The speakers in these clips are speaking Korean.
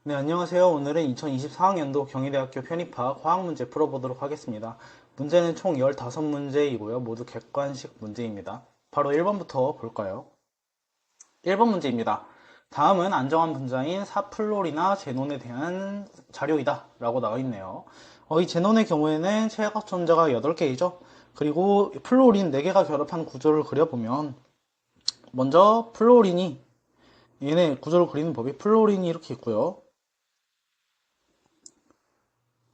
네, 안녕하세요. 오늘은 2024학년도 경희대학교 편입학 화학 문제 풀어보도록 하겠습니다. 문제는 총 15문제이고요. 모두 객관식 문제입니다. 바로 1번부터 볼까요? 1번 문제입니다. 다음은 안정환 분자인 사플롤이나 제논에 대한 자료이다 라고 나와 있네요. 이 제논의 경우에는 최각 전자가 8개이죠. 그리고 플로린 4개가 결합한 구조를 그려보면 먼저 플로린이 얘네 구조를 그리는 법이 플로린이 이렇게 있고요.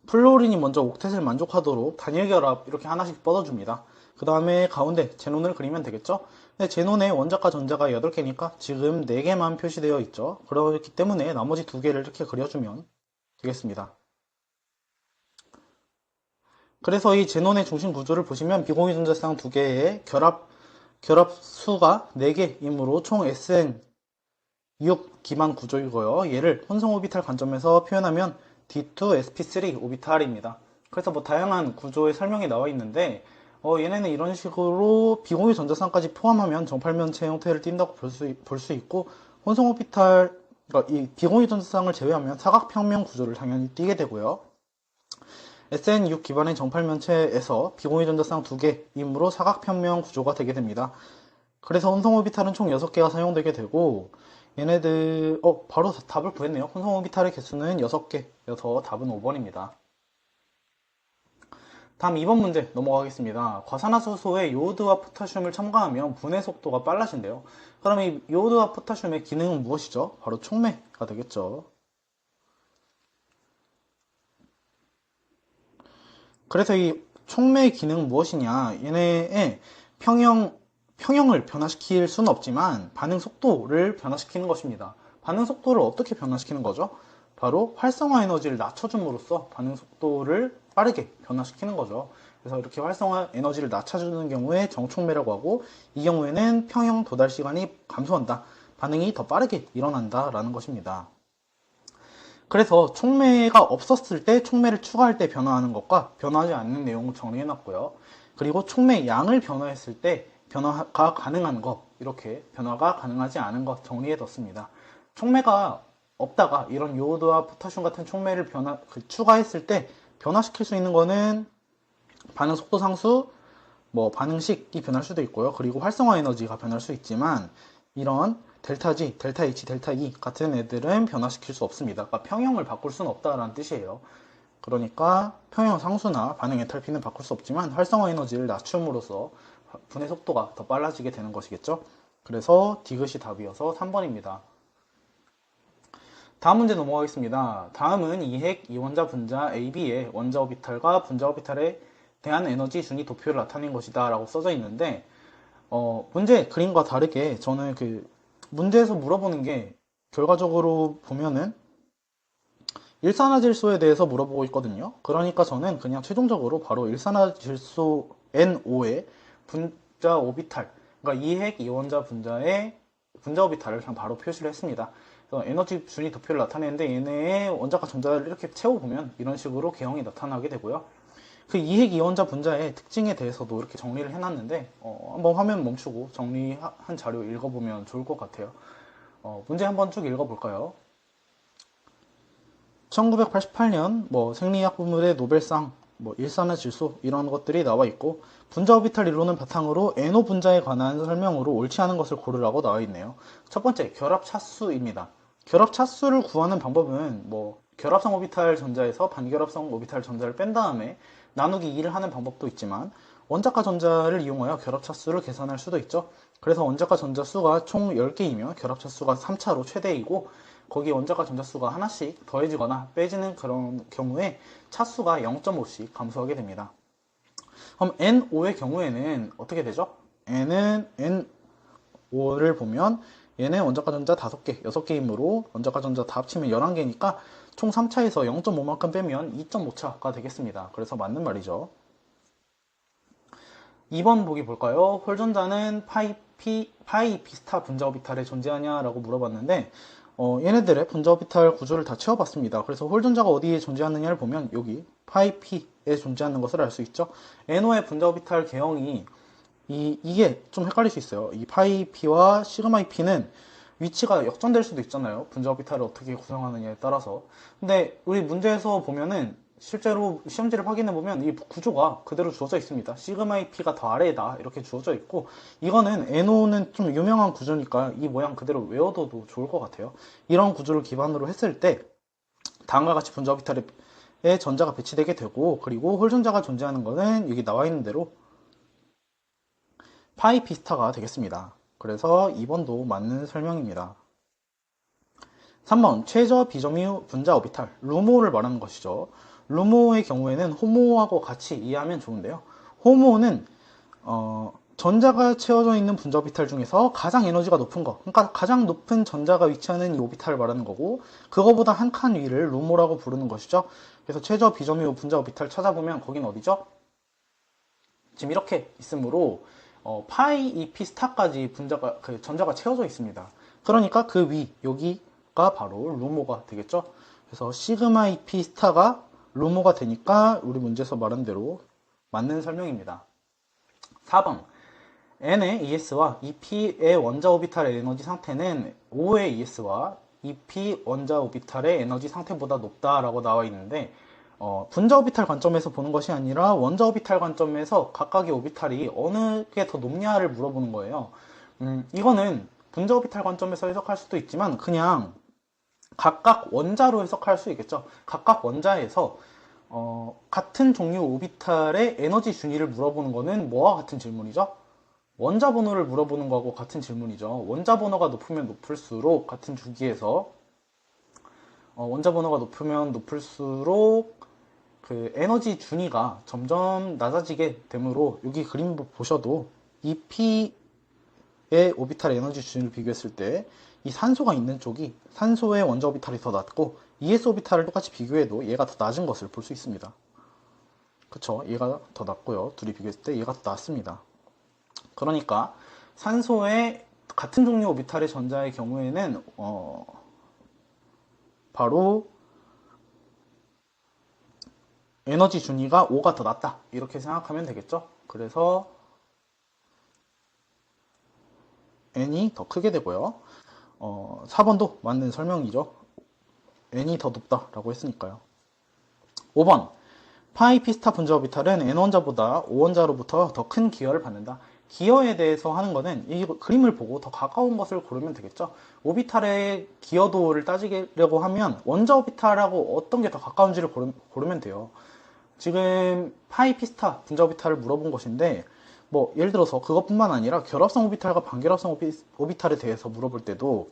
플로린이 먼저 옥텟을 만족하도록 단일 결합 이렇게 하나씩 뻗어줍니다. 그 다음에 가운데 제논을 그리면 되겠죠? 근데 제논의 원자과 전자가 8개니까 지금 4개만 표시되어 있죠. 그렇기 때문에 나머지 2개를 이렇게 그려주면 되겠습니다. 그래서 이 제논의 중심 구조를 보시면 비공유 전자쌍 2개의 결합수가 4개이므로 총 SN6 기반 구조이고요. 얘를 혼성 오비탈 관점에서 표현하면 D2sp3 오비탈입니다. 그래서 뭐 다양한 구조의 설명이 나와 있는데 얘네는 이런 식으로 비공유 전자쌍까지 포함하면 정팔면체 형태를 띈다고 볼 수 있고 혼성 오비탈 그러니까 이 비공유 전자쌍을 제외하면 사각평면 구조를 당연히 띄게 되고요. SN6 기반의 정팔면체에서 비공유 전자쌍 2개이므로 사각평면 구조가 되게 됩니다. 그래서 혼성 오비탈은 총 6개가 사용되게 되고 얘네들 바로 답을 구했네요. 혼성 오비탈의 개수는 6개여서 답은 5번입니다. 다음 2번 문제 넘어가겠습니다. 과산화수소에 요오드와 포타슘을 첨가하면 분해 속도가 빨라진대요. 그럼 이 요오드와 포타슘의 기능은 무엇이죠? 바로 촉매가 되겠죠. 그래서 이 촉매의 기능은 무엇이냐? 얘네의 평형을 변화시킬 수는 없지만 반응 속도를 변화시키는 것입니다. 반응 속도를 어떻게 변화시키는 거죠? 바로 활성화 에너지를 낮춰줌으로써 반응 속도를 빠르게 변화시키는 거죠. 그래서 이렇게 활성화 에너지를 낮춰주는 경우에 정촉매라고 하고 이 경우에는 평형 도달 시간이 감소한다. 반응이 더 빠르게 일어난다 라는 것입니다. 그래서 촉매가 없었을 때 촉매를 추가할 때 변화하는 것과 변화하지 않는 내용을 정리해놨고요. 그리고 촉매 양을 변화했을 때 변화가 가능한 것, 이렇게 변화가 가능하지 않은 것 정리해뒀습니다. 촉매가 없다가 이런 요오드와 포타슘 같은 촉매를 추가했을 때 변화시킬 수 있는 거는 반응 속도 상수, 뭐 반응식이 변할 수도 있고요. 그리고 활성화 에너지가 변할 수 있지만 이런 델타 G, 델타 H, 델타 E 같은 애들은 변화시킬 수 없습니다. 그러니까 평형을 바꿀 수는 없다라는 뜻이에요. 그러니까 평형 상수나 반응 엔탈피는 바꿀 수 없지만 활성화 에너지를 낮춤으로써 분해 속도가 더 빨라지게 되는 것이겠죠. 그래서 디귿이 답이어서 3번입니다. 다음 문제 넘어가겠습니다. 다음은 이핵 이원자 분자 AB의 원자 오비탈과 분자 오비탈에 대한 에너지 준위 도표를 나타낸 것이다 라고 써져 있는데 문제 그림과 다르게 저는 문제에서 물어보는 게 결과적으로 보면은 일산화질소에 대해서 물어보고 있거든요. 그러니까 저는 그냥 최종적으로 바로 일산화질소 NO의 분자 오비탈, 그러니까 이핵 이원자 분자의 분자 오비탈을 그냥 바로 표시를 했습니다. 그래서 에너지 준위 도표를 나타내는데 얘네의 원자과 전자를 이렇게 채워보면 이런 식으로 개형이 나타나게 되고요. 그 이핵 이원자 분자의 특징에 대해서도 이렇게 정리를 해놨는데 한번 화면 멈추고 정리한 자료 읽어보면 좋을 것 같아요. 문제 한번 쭉 읽어볼까요? 1988년 생리학 부문의 노벨상, 일산화질소 이런 것들이 나와 있고 분자 오비탈 이론을 바탕으로 NO 분자에 관한 설명으로 옳지 않은 것을 고르라고 나와 있네요. 첫 번째 결합 차수입니다. 결합 차수를 구하는 방법은 결합성 오비탈 전자에서 반결합성 오비탈 전자를 뺀 다음에 나누기 2를 하는 방법도 있지만 원자과 전자를 이용하여 결합 차수를 계산할 수도 있죠. 그래서 원자과 전자 수가 총 10개이면 결합 차수가 3차로 최대이고 거기에 원자과 전자 수가 하나씩 더해지거나 빼지는 그런 경우에 차수가 0.5씩 감소하게 됩니다. 그럼 NO의 경우에는 어떻게 되죠? N은 N5를 보면 얘는 원자과 전자 5개, 6개이므로 원자과 전자 다 합치면 11개니까 총 3차에서 0.5만큼 빼면 2.5차가 되겠습니다. 그래서 맞는 말이죠. 2번 보기 볼까요? 홀전자는 파이 비스타 분자 오비탈에 존재하냐라고 물어봤는데 얘네들의 분자 오비탈 구조를 다 채워봤습니다. 그래서 홀전자가 어디에 존재하느냐를 보면 여기 파이 P에 존재하는 것을 알 수 있죠. NO의 분자 오비탈 개형이 이게 좀 헷갈릴 수 있어요. 이 파이 P와 시그마 P는 위치가 역전될 수도 있잖아요. 분자 오비탈을 어떻게 구성하느냐에 따라서. 근데 우리 문제에서 보면은 실제로 시험지를 확인해 보면 이 구조가 그대로 주어져 있습니다. 시그마 P가 더 아래다 이렇게 주어져 있고, 이거는 NO는 좀 유명한 구조니까 이 모양 그대로 외워둬도 좋을 것 같아요. 이런 구조를 기반으로 했을 때 다음과 같이 분자 오비탈에 전자가 배치되게 되고, 그리고 홀전자가 존재하는 것은 여기 나와 있는 대로 파이 피스타가 되겠습니다. 그래서 2번도 맞는 설명입니다. 3번 최저 비점유 분자 오비탈 루모를 말하는 것이죠. 루모의 경우에는 호모하고 같이 이해하면 좋은데요. 호모는 전자가 채워져 있는 분자 오비탈 중에서 가장 에너지가 높은 거, 그러니까 가장 높은 전자가 위치하는 이 오비탈을 말하는 거고, 그거보다 한 칸 위를 루모라고 부르는 것이죠. 그래서 최저 비점유 분자 오비탈 찾아보면 거긴 어디죠? 지금 이렇게 있으므로 파이 EP 스타까지 분자가 전자가 채워져 있습니다. 그러니까 그 위 여기가 바로 루모가 되겠죠. 그래서 시그마 EP 스타가 루모가 되니까 우리 문제에서 말한 대로 맞는 설명입니다. 4번 N의 ES와 EP의 원자 오비탈의 에너지 상태는 O의 ES와 EP 원자 오비탈의 에너지 상태보다 높다라고 나와 있는데, 분자 오비탈 관점에서 보는 것이 아니라 원자 오비탈 관점에서 각각의 오비탈이 어느 게 더 높냐를 물어보는 거예요. 이거는 분자 오비탈 관점에서 해석할 수도 있지만 그냥 각각 원자로 해석할 수 있겠죠. 각각 원자에서 같은 종류 오비탈의 에너지 준위를 물어보는 거는 뭐와 같은 질문이죠? 원자 번호를 물어보는 거하고 같은 질문이죠. 원자 번호가 높으면 높을수록 같은 주기에서 원자 번호가 높으면 높을수록 그 에너지 준위가 점점 낮아지게 되므로 여기 그림 보셔도 이 P의 오비탈 에너지 준위를 비교했을 때 이 산소가 있는 쪽이 산소의 원자 오비탈이 더 낮고 ES 오비탈을 똑같이 비교해도 얘가 더 낮은 것을 볼 수 있습니다. 그쵸? 얘가 더 낮고요. 둘이 비교했을 때 얘가 더 낮습니다. 그러니까 산소의 같은 종류 오비탈의 전자의 경우에는 바로 에너지 준위가 5가 더 낮다 이렇게 생각하면 되겠죠. 그래서 N이 더 크게 되고요. 4번도 맞는 설명이죠. N이 더 높다라고 했으니까요. 5번 파이 피스타 분자 오비탈은 N원자보다 O원자로부터 더 큰 기여를 받는다. 기여에 대해서 하는 거는 이 그림을 보고 더 가까운 것을 고르면 되겠죠. 오비탈의 기여도를 따지려고 하면 원자 오비탈하고 어떤 게 더 가까운지를 고르면 돼요. 지금 파이 피스타 분자 오비탈을 물어본 것인데, 뭐 예를 들어서 그것뿐만 아니라 결합성 오비탈과 반결합성 오비탈에 대해서 물어볼 때도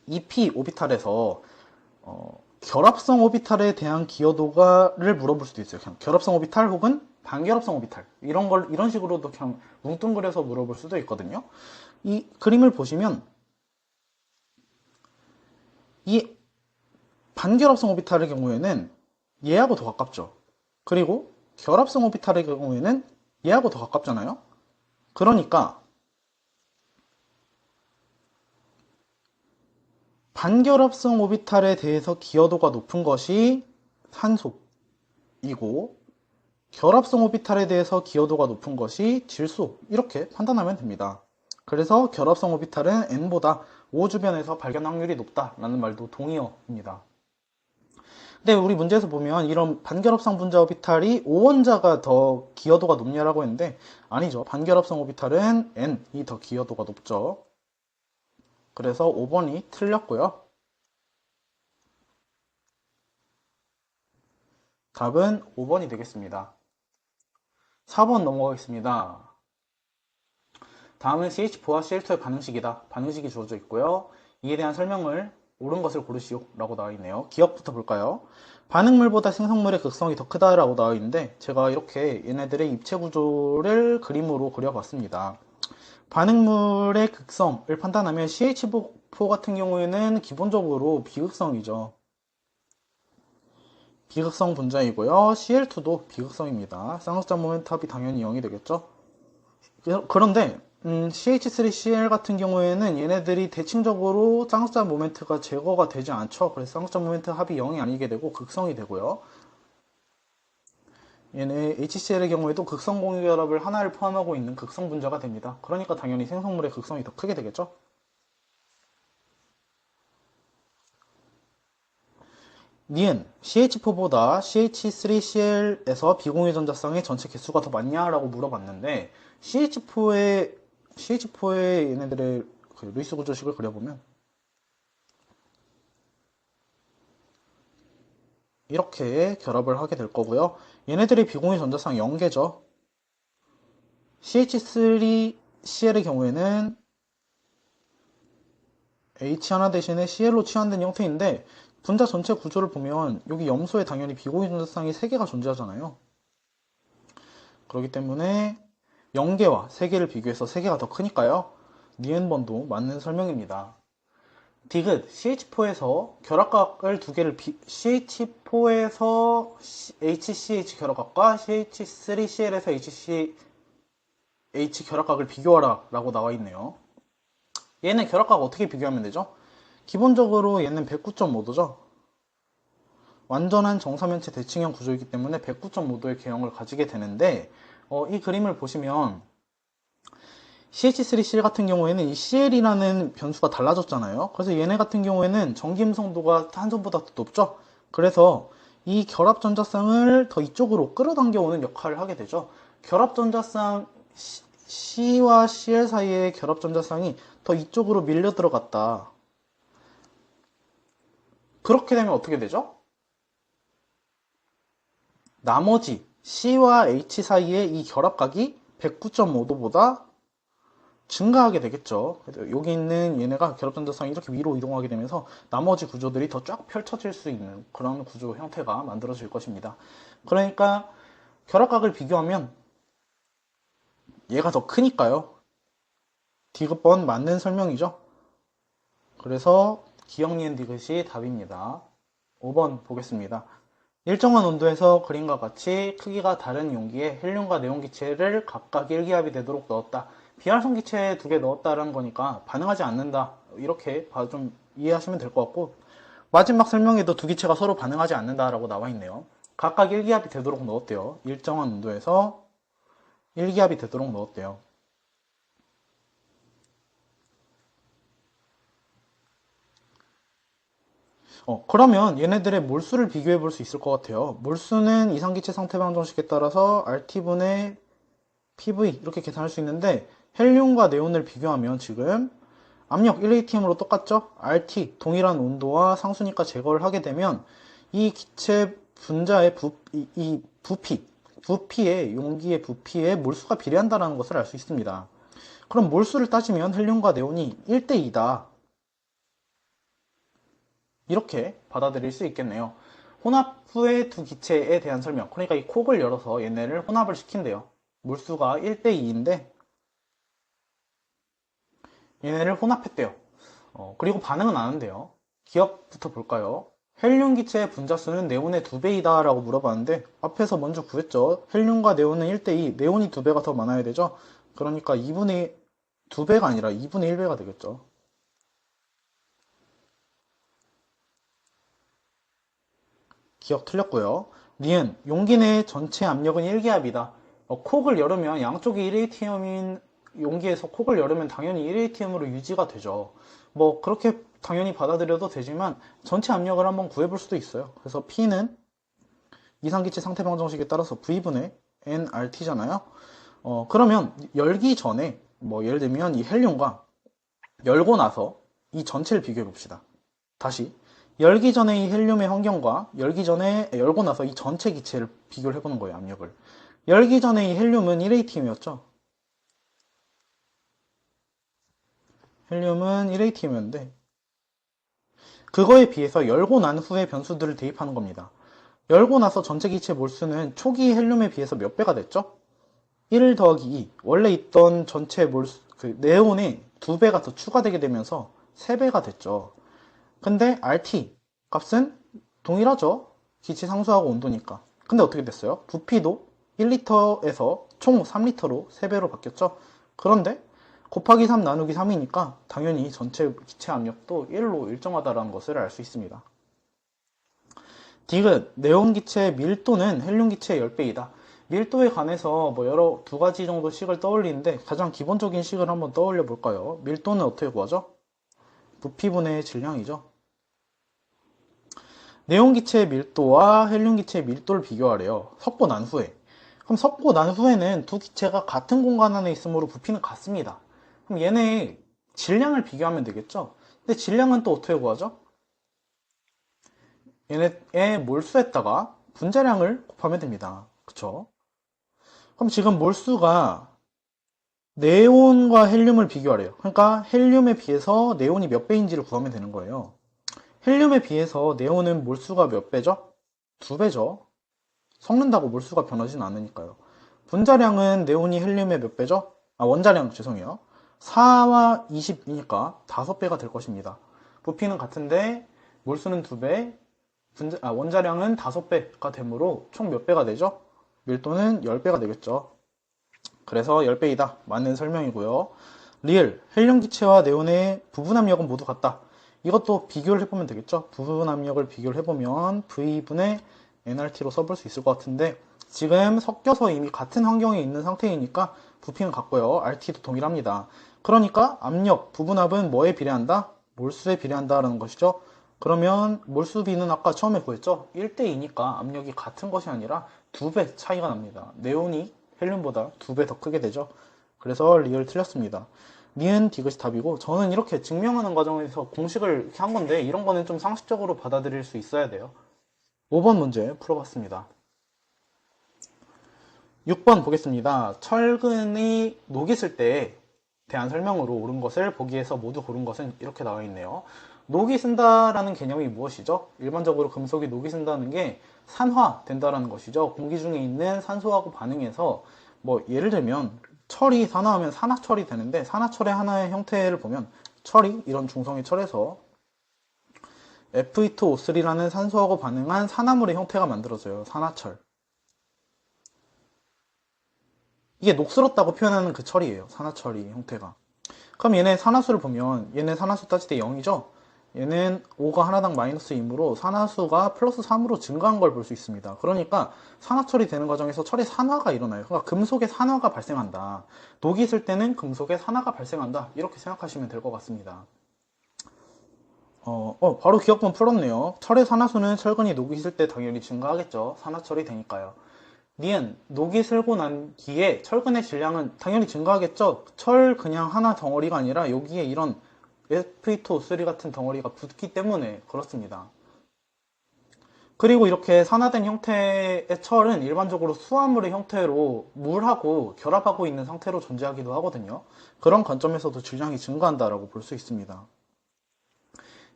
EP 오비탈에서 결합성 오비탈에 대한 기여도가를 물어볼 수도 있어요. 그냥 결합성 오비탈 혹은 반결합성 오비탈 이런 식으로도 그냥 뭉뚱그려서 물어볼 수도 있거든요. 이 그림을 보시면 이 반결합성 오비탈의 경우에는 얘하고 더 가깝죠. 그리고 결합성 오비탈의 경우에는 얘하고 더 가깝잖아요. 그러니까 반결합성 오비탈에 대해서 기여도가 높은 것이 산소이고, 결합성 오비탈에 대해서 기여도가 높은 것이 질소, 이렇게 판단하면 됩니다. 그래서 결합성 오비탈은 N보다 O 주변에서 발견 확률이 높다라는 말도 동의어입니다. 근데 우리 문제에서 보면 이런 반결합성 분자 오비탈이 O원자가 더 기여도가 높냐라고 했는데 아니죠. 반결합성 오비탈은 N이 더 기여도가 높죠. 그래서 5번이 틀렸고요. 답은 5번이 되겠습니다. 4번 넘어가겠습니다. 다음은 CH4와 CL2의 반응식이다. 반응식이 주어져 있고요. 이에 대한 설명을 옳은 것을 고르시오 라고 나와 있네요. 기억부터 볼까요? 반응물보다 생성물의 극성이 더 크다라고 나와 있는데 제가 이렇게 얘네들의 입체 구조를 그림으로 그려봤습니다. 반응물의 극성을 판단하면 CH4 같은 경우에는 기본적으로 비극성이죠. 비극성 분자이고요. CL2도 비극성입니다. 쌍극자 모멘트 합이 당연히 0이 되겠죠. 그런데 CH3Cl 같은 경우에는 얘네들이 대칭적으로 쌍극자 모멘트가 제거가 되지 않죠. 그래서 쌍극자 모멘트 합이 0이 아니게 되고 극성이 되고요. 얘네 HCl의 경우에도 극성 공유결합을 하나를 포함하고 있는 극성 분자가 됩니다. 그러니까 당연히 생성물의 극성이 더 크게 되겠죠. 니은 CH4보다 CH3Cl에서 비공유 전자쌍의 전체 개수가 더 많냐라고 물어봤는데 CH4의 얘네들의 그 루이스 구조식을 그려보면 이렇게 결합을 하게 될 거고요. 얘네들의 비공유 전자쌍 0개죠. CH3Cl의 경우에는 H 하나 대신에 CL로 치환된 형태인데 분자 전체 구조를 보면 여기 염소에 당연히 비공유 전자쌍이 3개가 존재하잖아요. 그렇기 때문에 0개와 3개를 비교해서 3개가 더 크니까요. 니은번도 맞는 설명입니다. 디귿 CH4에서 결합각을 두 개를 CH4에서 HCH 결합각과 CH3Cl에서 HCH 결합각을 비교하라 라고 나와 있네요. 얘는 결합각 어떻게 비교하면 되죠? 기본적으로 얘는 109.5도죠. 완전한 정사면체 대칭형 구조이기 때문에 109.5도의 개형을 가지게 되는데 이 그림을 보시면 CH3Cl 같은 경우에는 이 CL이라는 변수가 달라졌잖아요. 그래서 얘네 같은 경우에는 전기음성도가 탄소보다 더 높죠. 그래서 이 결합전자쌍을 더 이쪽으로 끌어당겨오는 역할을 하게 되죠. 결합전자쌍 C와 Cl 사이의 결합전자쌍이 더 이쪽으로 밀려 들어갔다. 그렇게 되면 어떻게 되죠? 나머지 C와 H 사이의 이 결합각이 109.5도보다 증가하게 되겠죠. 여기 있는 얘네가 결합전자쌍이 이렇게 위로 이동하게 되면서 나머지 구조들이 더 쫙 펼쳐질 수 있는 그런 구조 형태가 만들어질 것입니다. 그러니까 결합각을 비교하면 얘가 더 크니까요. 디귿번 맞는 설명이죠. 그래서 기억 니은 디귿이 답입니다. 5번 보겠습니다. 일정한 온도에서 그림과 같이 크기가 다른 용기에 헬륨과 네온 기체를 각각 1기압이 되도록 넣었다. 비활성 기체 2개 넣었다라는 거니까 반응하지 않는다. 이렇게 좀 이해하시면 될 것 같고 마지막 설명에도 두 기체가 서로 반응하지 않는다라고 나와 있네요. 각각 1기압이 되도록 넣었대요. 일정한 온도에서 1기압이 되도록 넣었대요. 그러면 얘네들의 몰수를 비교해 볼 수 있을 것 같아요. 몰수는 이상기체 상태 방정식에 따라서 RT분의 PV 이렇게 계산할 수 있는데 헬륨과 네온을 비교하면 지금 압력 1atm으로 똑같죠? RT 동일한 온도와 상수니까 제거를 하게 되면 이 기체 분자의 부피의 용기의 부피에 몰수가 비례한다는 것을 알 수 있습니다. 그럼 몰수를 따지면 헬륨과 네온이 1대2다. 이렇게 받아들일 수 있겠네요. 혼합 후의 두 기체에 대한 설명. 그러니까 이 콕을 열어서 얘네를 혼합을 시킨대요. 몰수가 1대2인데 얘네를 혼합했대요. 그리고 반응은 안 한대요. 기억부터 볼까요? 헬륨 기체의 분자수는 네온의 2배이다 라고 물어봤는데 앞에서 먼저 구했죠. 헬륨과 네온은 1대2, 네온이 2배가 더 많아야 되죠. 그러니까 2배가 아니라 2분의 1배가 되겠죠. 기억 틀렸고요. 니은 용기 내 전체 압력은 1기압이다. 콕을 열으면 양쪽이 1atm인 용기에서 콕을 열으면 당연히 1atm으로 유지가 되죠. 뭐 그렇게 당연히 받아들여도 되지만 전체 압력을 한번 구해볼 수도 있어요. 그래서 P는 이상기체 상태 방정식에 따라서 V분의 nRT잖아요. 그러면 열기 전에 뭐 예를 들면 이 헬륨과 열고 나서 이 전체를 비교해 봅시다. 다시 열기 전에 이 헬륨의 환경과 열고 나서 이 전체 기체를 비교를 해보는 거예요. 압력을. 열기 전에 이 헬륨은 1atm이었죠. 헬륨은 1atm이었는데 그거에 비해서 열고 난 후에 변수들을 대입하는 겁니다. 열고 나서 전체 기체 몰수는 초기 헬륨에 비해서 몇 배가 됐죠? 1 더하기 2. 원래 있던 전체 몰수, 네온이 2배가 더 추가되게 되면서 3배가 됐죠. 근데 RT 값은 동일하죠. 기체 상수하고 온도니까. 근데 어떻게 됐어요? 부피도 1리터에서 총 3리터로 3배로 바뀌었죠. 그런데 곱하기 3 나누기 3이니까 당연히 전체 기체 압력도 1로 일정하다는 것을 알 수 있습니다. 디귿, 네온 기체의 밀도는 헬륨 기체의 10배이다. 밀도에 관해서 뭐 두 가지 정도 식을 떠올리는데 가장 기본적인 식을 한번 떠올려 볼까요? 밀도는 어떻게 구하죠? 부피분의 질량이죠. 네온기체의 밀도와 헬륨기체의 밀도를 비교하래요. 섞고 난 후에. 그럼 섞고 난 후에는 두 기체가 같은 공간 안에 있으므로 부피는 같습니다. 그럼 얘네 질량을 비교하면 되겠죠? 근데 질량은 또 어떻게 구하죠? 얘네의 몰수에다가 분자량을 곱하면 됩니다. 그쵸? 그럼 지금 몰수가 네온과 헬륨을 비교하래요. 그러니까 헬륨에 비해서 네온이 몇 배인지를 구하면 되는 거예요. 헬륨에 비해서 네온은 몰수가 몇 배죠? 2배죠. 섞는다고 몰수가 변하진 않으니까요. 분자량은 네온이 헬륨의 몇 배죠? 원자량 죄송해요. 4와 20이니까 5배가 될 것입니다. 부피는 같은데 몰수는 2배, 원자량은 5배가 되므로 총 몇 배가 되죠? 밀도는 10배가 되겠죠. 그래서 10배이다. 맞는 설명이고요. 리을, 헬륨 기체와 네온의 부분 압력은 모두 같다. 이것도 비교를 해보면 되겠죠. 부분 압력을 비교를 해보면 V분의 nRT로 써볼 수 있을 것 같은데 지금 섞여서 이미 같은 환경에 있는 상태이니까 부피는 같고요. RT도 동일합니다. 그러니까 압력, 부분압은 뭐에 비례한다? 몰수에 비례한다라는 것이죠. 그러면 몰수비는 아까 처음에 구했죠? 1대2니까 압력이 같은 것이 아니라 2배 차이가 납니다. 네온이 헬륨보다 2배 더 크게 되죠. 그래서 리을 틀렸습니다. 니은 디귿이 답이고 저는 이렇게 증명하는 과정에서 공식을 이렇게 한 건데 이런 거는 좀 상식적으로 받아들일 수 있어야 돼요. 5번 문제 풀어봤습니다. 6번 보겠습니다. 철근이 녹이 있을 때에 대한 설명으로 옳은 것을 보기에서 모두 고른 것은 이렇게 나와 있네요. 녹이 쓴다라는 개념이 무엇이죠? 일반적으로 금속이 녹이 쓴다는 게 산화된다라는 것이죠. 공기 중에 있는 산소하고 반응해서 뭐 예를 들면 철이 산화하면 산화철이 되는데 산화철의 하나의 형태를 보면 철이 이런 중성의 철에서 Fe2O3라는 산소하고 반응한 산화물의 형태가 만들어져요. 산화철. 이게 녹슬었다고 표현하는 그 철이에요. 산화철이 형태가. 그럼 얘네 산화수를 보면 얘네 산화수 따질 때 0이죠? 얘는 5가 하나당 마이너스 2이므로 산화수가 플러스 3으로 증가한 걸 볼 수 있습니다. 그러니까 산화철이 되는 과정에서 철의 산화가 일어나요. 그러니까 금속의 산화가 발생한다. 녹이 있을 때는 금속의 산화가 발생한다. 이렇게 생각하시면 될 것 같습니다. 바로 기억번 풀었네요. 철의 산화수는 철근이 녹이 있을 때 당연히 증가하겠죠. 산화철이 되니까요. 니은, 녹이 슬고 난 뒤에 철근의 질량은 당연히 증가하겠죠. 철 그냥 하나 덩어리가 아니라 여기에 이런 Fe2O3 같은 덩어리가 붙기 때문에 그렇습니다. 그리고 이렇게 산화된 형태의 철은 일반적으로 수화물의 형태로 물하고 결합하고 있는 상태로 존재하기도 하거든요. 그런 관점에서도 질량이 증가한다라고 볼 수 있습니다.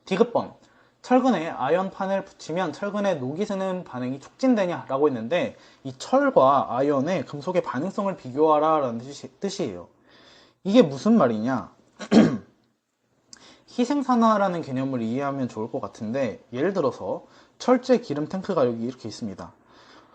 디귿번, 철근에 아연판을 붙이면 철근에 녹이 스는 반응이 촉진되냐라고 했는데 이 철과 아연의 금속의 반응성을 비교하라 라는 뜻이에요. 이게 무슨 말이냐? 희생산화라는 개념을 이해하면 좋을 것 같은데 예를 들어서 철제 기름 탱크가 여기 이렇게 있습니다.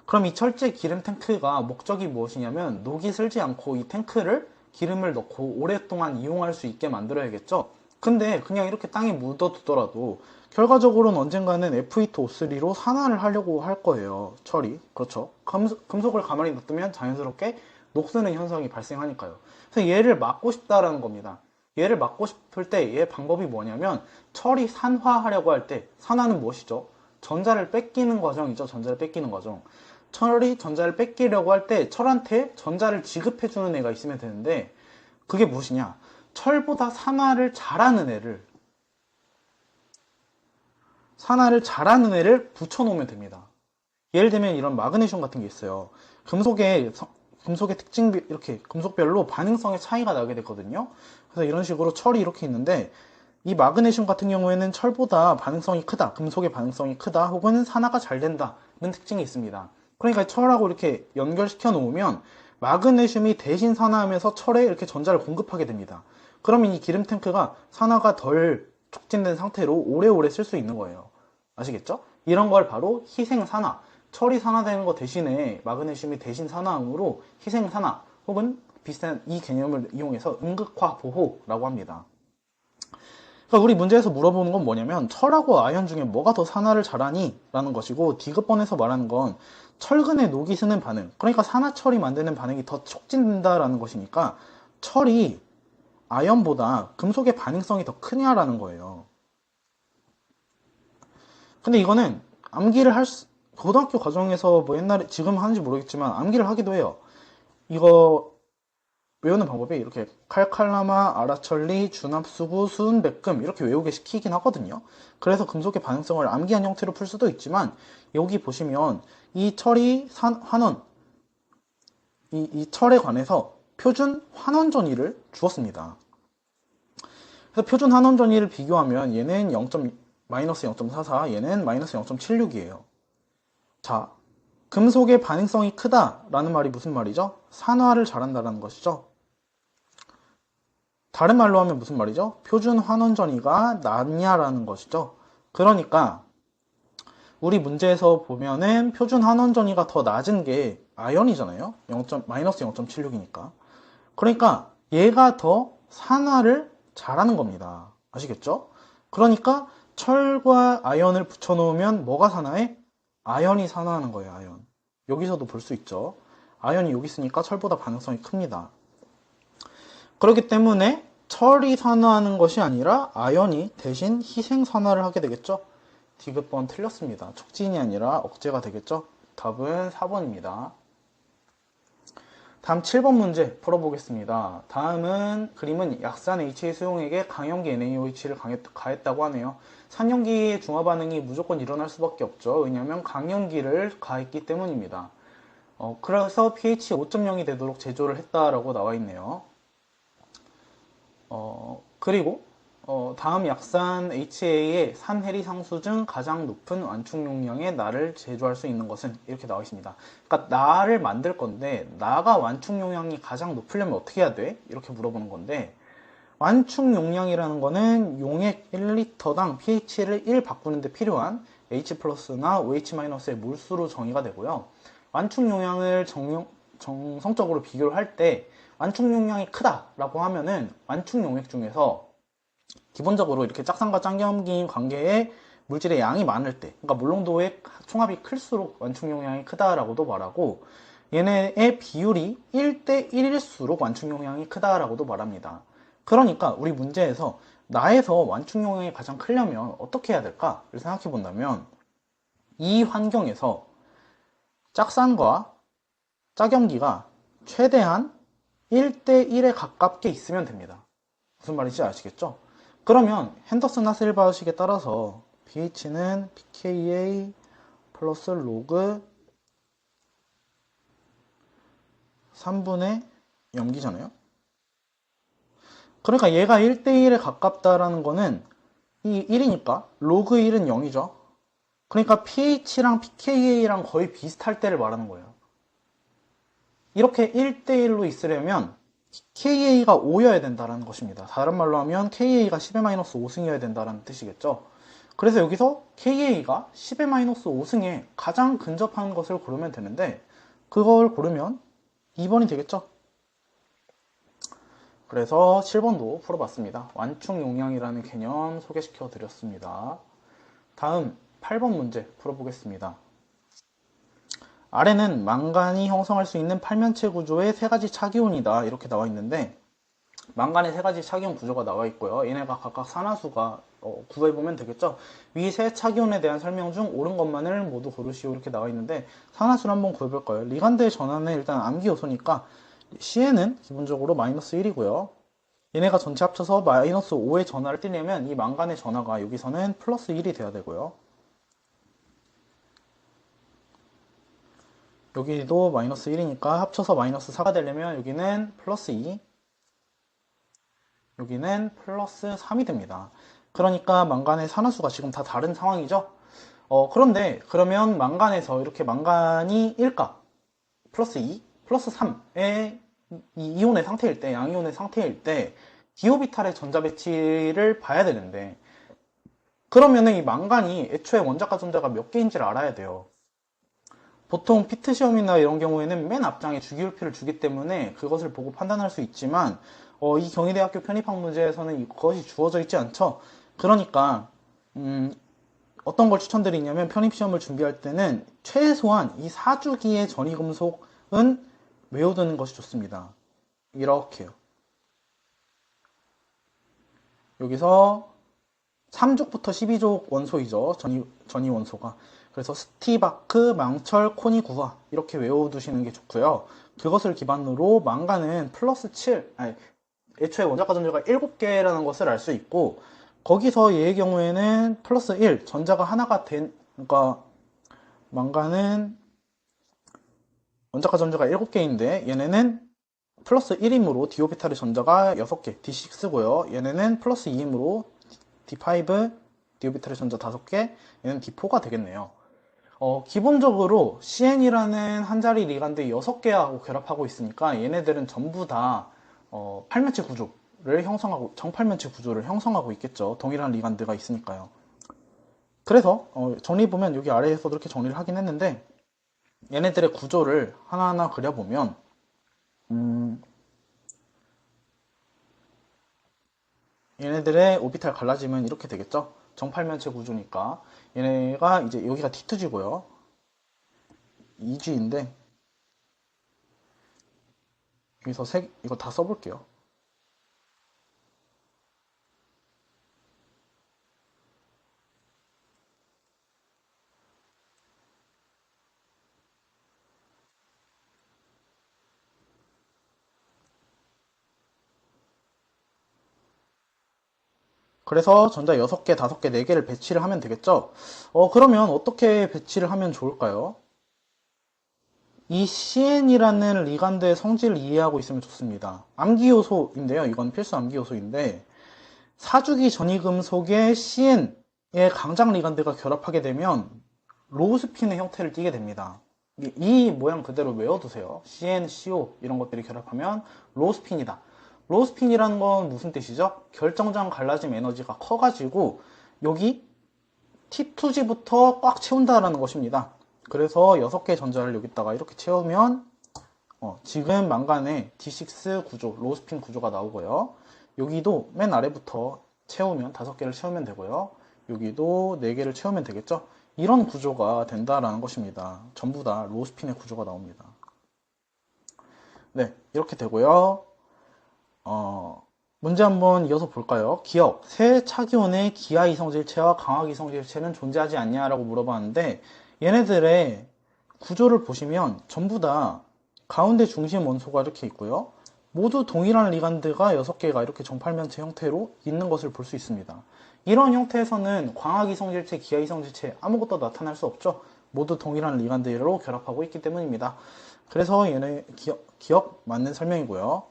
그럼 이 철제 기름 탱크가 목적이 무엇이냐면 녹이 슬지 않고 이 탱크를 기름을 넣고 오랫동안 이용할 수 있게 만들어야겠죠. 근데 그냥 이렇게 땅에 묻어두더라도 결과적으로는 언젠가는 Fe2O3로 산화를 하려고 할 거예요. 철이. 그렇죠. 금속을 가만히 놔두면 자연스럽게 녹쓰는 현상이 발생하니까요. 그래서 얘를 막고 싶다라는 겁니다. 얘를 막고 싶을 때 얘의 방법이 뭐냐면 철이 산화하려고 할 때 산화는 무엇이죠? 전자를 뺏기는 과정이죠. 전자를 뺏기는 과정. 철이 전자를 뺏기려고 할 때 철한테 전자를 지급해주는 애가 있으면 되는데 그게 무엇이냐? 철보다 산화를 잘하는 애를 붙여놓으면 됩니다. 예를 들면 이런 마그네슘 같은 게 있어요. 금속의 특징, 이렇게 금속별로 반응성의 차이가 나게 되거든요. 그래서 이런 식으로 철이 이렇게 있는데 이 마그네슘 같은 경우에는 철보다 반응성이 크다, 금속의 반응성이 크다, 혹은 산화가 잘 된다는 특징이 있습니다. 그러니까 철하고 이렇게 연결시켜 놓으면 마그네슘이 대신 산화하면서 철에 이렇게 전자를 공급하게 됩니다. 그러면 이 기름 탱크가 산화가 덜 촉진된 상태로 오래오래 쓸 수 있는 거예요. 아시겠죠? 이런 걸 바로 희생산화, 철이 산화되는 것 대신에 마그네슘이 대신 산화함으로 희생산화 혹은 비슷한 이 개념을 이용해서 음극화 보호라고 합니다. 그러니까 우리 문제에서 물어보는 건 뭐냐면 철하고 아연 중에 뭐가 더 산화를 잘하니? 라는 것이고 디귿번에서 말하는 건 철근에 녹이 스는 반응, 그러니까 산화철이 만드는 반응이 더 촉진된다라는 것이니까 철이 아연보다 금속의 반응성이 더 크냐라는 거예요. 근데 이거는 암기를 고등학교 과정에서 뭐 옛날에, 지금 하는지 모르겠지만 암기를 하기도 해요. 이거 외우는 방법이 이렇게 칼칼라마, 아라철리, 준합수구, 수은백금 이렇게 외우게 시키긴 하거든요. 그래서 금속의 반응성을 암기한 형태로 풀 수도 있지만 여기 보시면 이 철이 환원, 이 철에 관해서 표준 환원 전위를 주었습니다. 그래서 표준 환원 전위를 비교하면 얘는 마이너스 0.44, 얘는 마이너스 0.76이에요. 자, 금속의 반응성이 크다라는 말이 무슨 말이죠? 산화를 잘한다는 것이죠. 다른 말로 하면 무슨 말이죠? 표준 환원 전위가 낮냐라는 것이죠. 그러니까 우리 문제에서 보면은 표준 환원 전위가 더 낮은 게 아연이잖아요. 마이너스 0.76이니까. 그러니까 얘가 더 산화를 잘하는 겁니다. 아시겠죠? 그러니까 철과 아연을 붙여놓으면 뭐가 산화해? 아연이 산화하는 거예요. 아연. 여기서도 볼 수 있죠. 아연이 여기 있으니까 철보다 반응성이 큽니다. 그렇기 때문에 철이 산화하는 것이 아니라 아연이 대신 희생 산화를 하게 되겠죠. 디귿번 틀렸습니다. 촉진이 아니라 억제가 되겠죠. 답은 4번입니다. 다음 7번 문제 풀어보겠습니다. 다음은 그림은 약산 HA 수용액에 강염기 NaOH를 가했다고 하네요. 산염기의 중화 반응이 무조건 일어날 수밖에 없죠. 왜냐하면 강염기를 가했기 때문입니다. 그래서 pH 5.0이 되도록 제조를 했다라고 나와 있네요. 그리고 다음 약산 HA의 산해리상수 중 가장 높은 완충 용량의 나를 제조할 수 있는 것은 이렇게 나와 있습니다. 그러니까 나를 만들 건데 나가 완충 용량이 가장 높으려면 어떻게 해야 돼? 이렇게 물어보는 건데 완충 용량이라는 거는 용액 1리터당 pH를 1 바꾸는 데 필요한 H+나 OH-의 몰수로 정의가 되고요. 완충 용량을 정성적으로 비교를 할 때 완충 용량이 크다라고 하면은 완충 용액 중에서 기본적으로 이렇게 짝산과 짝염기 관계에 물질의 양이 많을 때, 그러니까 몰롱도의 총합이 클수록 완충 용량이 크다라고도 말하고 얘네의 비율이 1대 1일수록 완충 용량이 크다라고도 말합니다. 그러니까 우리 문제에서 나에서 완충 용량이 가장 크려면 어떻게 해야 될까를 생각해 본다면 이 환경에서 짝산과 짝염기가 최대한 1대 1에 가깝게 있으면 됩니다. 무슨 말인지 아시겠죠? 그러면 핸더슨 하셀 방식에 따라서 pH는 pKa 플러스 로그 3분의 염기잖아요. 그러니까 얘가 1대1에 가깝다라는 거는 이 1이니까 로그 1은 0이죠. 그러니까 pH랑 pKa랑 거의 비슷할 때를 말하는 거예요. 이렇게 1대1로 있으려면 KA가 5여야 된다는 것입니다. 다른 말로 하면 KA가 10의 5승이어야 된다는 뜻이겠죠. 그래서 여기서 KA가 10의 5승에 가장 근접한 것을 고르면 되는데 그걸 고르면 2번이 되겠죠. 그래서 7번도 풀어봤습니다. 완충 용량이라는 개념 소개시켜 드렸습니다. 다음 8번 문제 풀어보겠습니다. 아래는 망간이 형성할 수 있는 팔면체 구조의 세 가지 차기온이다 이렇게 나와 있는데 망간의 세 가지 차기온 구조가 나와 있고요. 얘네가 각각 산화수가 구해보면 되겠죠. 위 세 차기온에 대한 설명 중 옳은 것만을 모두 고르시오 이렇게 나와 있는데 산화수를 한번 구해볼 거예요. 리간드의 전하는 일단 암기 요소니까 C에는 기본적으로 마이너스 1이고요. 얘네가 전체 합쳐서 마이너스 5의 전하를 띄려면 이 망간의 전하가 여기서는 플러스 1이 돼야 되고요. 여기도 마이너스 1이니까 합쳐서 마이너스 4가 되려면 여기는 플러스 2, 여기는 플러스 3이 됩니다. 그러니까 망간의 산화수가 지금 다 다른 상황이죠. 그런데 그러면 망간에서 이렇게 망간이 1값 플러스 2, 플러스 3의 이온의 상태일 때, 양이온의 상태일 때 디오비탈의 전자 배치를 봐야 되는데 그러면은 이 망간이 애초에 원자가 전자가 몇 개인지를 알아야 돼요. 보통 피트 시험이나 이런 경우에는 맨 앞장에 주기율표를 주기 때문에 그것을 보고 판단할 수 있지만 이 경희대학교 편입학 문제에서는 이것이 주어져 있지 않죠. 그러니까 어떤 걸 추천드리냐면 편입시험을 준비할 때는 최소한 이 4주기의 전이금속은 외워두는 것이 좋습니다. 이렇게요. 여기서 3족부터 12족 원소이죠. 전이 원소가. 그래서 스티바크, 망철, 코니 구화 이렇게 외워두시는 게 좋고요. 그것을 기반으로 망간은 플러스 7, 아니, 애초에 원자과 전자가 7개라는 것을 알 수 있고, 거기서 얘의 경우에는 플러스 1, 전자가 하나가 그러니까 망간은 원자과 전자가 7개인데 얘네는 플러스 1이므로 디오비탈의 전자가 6개, D6고요. 얘네는 플러스 2이므로 D5, 디오비탈의 전자 5개, 얘는 D4가 되겠네요. 기본적으로 CN이라는 한 자리 리간드 6개하고 결합하고 있으니까 얘네들은 전부 다 팔면체 구조를 형성하고, 정팔면체 구조를 형성하고 있겠죠. 동일한 리간드가 있으니까요. 그래서 정리해보면 여기 아래에서도 이렇게 정리를 하긴 했는데, 얘네들의 구조를 하나하나 그려보면 얘네들의 오비탈 갈라지면 이렇게 되겠죠. 정팔면체 구조니까 얘네가 이제 여기가 T2G고요 2G인데 여기서 이거 다 써볼게요. 그래서 전자 6개, 5개, 4개를 배치를 하면 되겠죠. 그러면 어떻게 배치를 하면 좋을까요? 이 CN이라는 리간드의 성질을 이해하고 있으면 좋습니다. 암기 요소인데요. 이건 필수 암기 요소인데, 사주기 전이금속에 CN의 강장 리간드가 결합하게 되면 로우스핀의 형태를 띠게 됩니다. 이 모양 그대로 외워두세요. CN, CO 이런 것들이 결합하면 로우스핀이다. 로우스핀이라는 건 무슨 뜻이죠? 결정장 갈라짐 에너지가 커가지고 여기 T2G부터 꽉 채운다라는 것입니다. 그래서 6개의 전자를 여기다가 이렇게 채우면 지금 망간의 D6 구조, 로우스핀 구조가 나오고요. 여기도 맨 아래부터 채우면 5개를 채우면 되고요. 여기도 4개를 채우면 되겠죠. 이런 구조가 된다라는 것입니다. 전부 다 로우스핀의 구조가 나옵니다. 네, 이렇게 되고요. 문제 한번 이어서 볼까요? 기억, 새 차기온의 기하 이성질체와 강학 이성질체는 존재하지 않냐라고 물어봤는데, 얘네들의 구조를 보시면 전부 다 가운데 중심 원소가 이렇게 있고요. 모두 동일한 리간드가 6개가 이렇게 정팔면체 형태로 있는 것을 볼 수 있습니다. 이런 형태에서는 광학 이성질체, 기하 이성질체 아무것도 나타날 수 없죠. 모두 동일한 리간드로 결합하고 있기 때문입니다. 그래서 얘네 기억 맞는 설명이고요.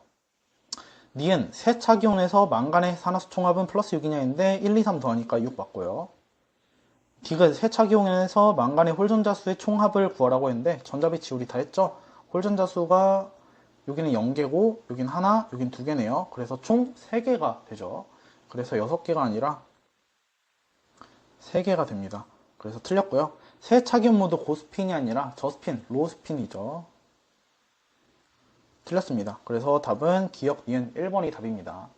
니은 새 차기온에서 망간의 산화수 총합은 플러스 6이냐인데 1, 2, 3 더하니까 6 맞고요. 디귿 새 차기온에서 망간의 홀전자 수의 총합을 구하라고 했는데 전자 배치 우리 다 했죠. 홀전자 수가 여기는 0개고 여긴 하나, 여긴 2개네요. 그래서 총 3개가 되죠. 그래서 6개가 아니라 3개가 됩니다. 그래서 틀렸고요. 새 차기온 모두 고스핀이 아니라 저스핀, 로스핀이죠. 틀렸습니다. 그래서 답은 기억 니은 1번이 답입니다.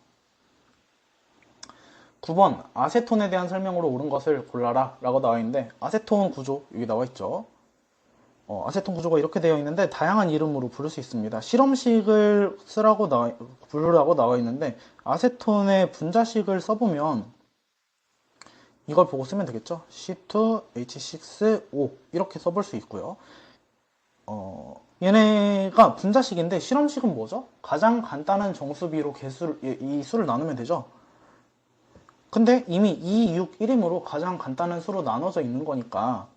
9번 아세톤에 대한 설명으로 옳은 것을 골라라 라고 나와 있는데, 아세톤 구조 여기 나와 있죠. 아세톤 구조가 이렇게 되어 있는데 다양한 이름으로 부를 수 있습니다. 실험식을 부르라고 나와 있는데, 아세톤의 분자식을 써보면 이걸 보고 쓰면 되겠죠. C2H6O 이렇게 써볼 수 있고요. 얘네가 분자식인데 실험식은 뭐죠? 가장 간단한 정수비로 이 수를 나누면 되죠. 근데 이미 2, 6, 1이므로 가장 간단한 수로 나눠져 있는 거니까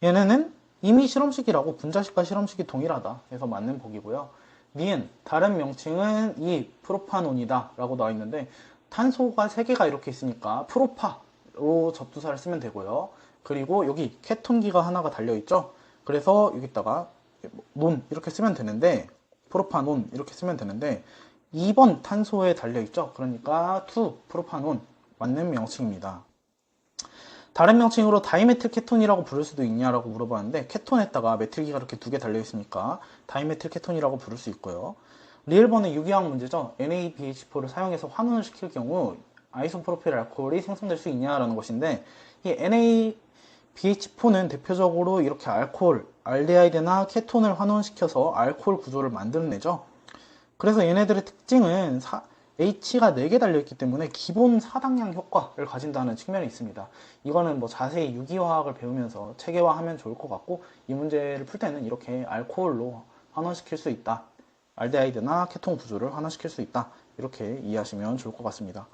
얘네는 이미 실험식이라고, 분자식과 실험식이 동일하다 해서 맞는 보기고요. 니은 다른 명칭은 이 프로파논이다 라고 나와 있는데, 탄소가 3개가 이렇게 있으니까 프로파로 접두사를 쓰면 되고요. 그리고 여기 케톤기가 하나가 달려있죠. 그래서 여기다가 논 이렇게 쓰면 되는데, 프로파논 이렇게 쓰면 되는데 2번 탄소에 달려있죠. 그러니까 2 프로파논 맞는 명칭입니다. 다른 명칭으로 다이메틸 케톤이라고 부를 수도 있냐라고 물어봤는데, 케톤에다가 메틸기가 이렇게 2개 달려있으니까 다이메틸 케톤이라고 부를 수 있고요. 리을번의 유기화학 문제죠. NaBH4를 사용해서 환원을 시킬 경우 아이소프로필 알코올이 생성될 수 있냐라는 것인데, 이 NaBH4는 대표적으로 이렇게 알코올, 알데하이드나 케톤을 환원시켜서 알코올 구조를 만들어내죠. 그래서 얘네들의 특징은 h가 4개 달려있기 때문에 기본 사당량 효과를 가진다는 측면이 있습니다. 이거는 뭐 자세히 유기화학을 배우면서 체계화하면 좋을 것 같고, 이 문제를 풀 때는 이렇게 알코올로 환원시킬 수 있다. 알데하이드나 케톤 구조를 환원시킬 수 있다. 이렇게 이해하시면 좋을 것 같습니다.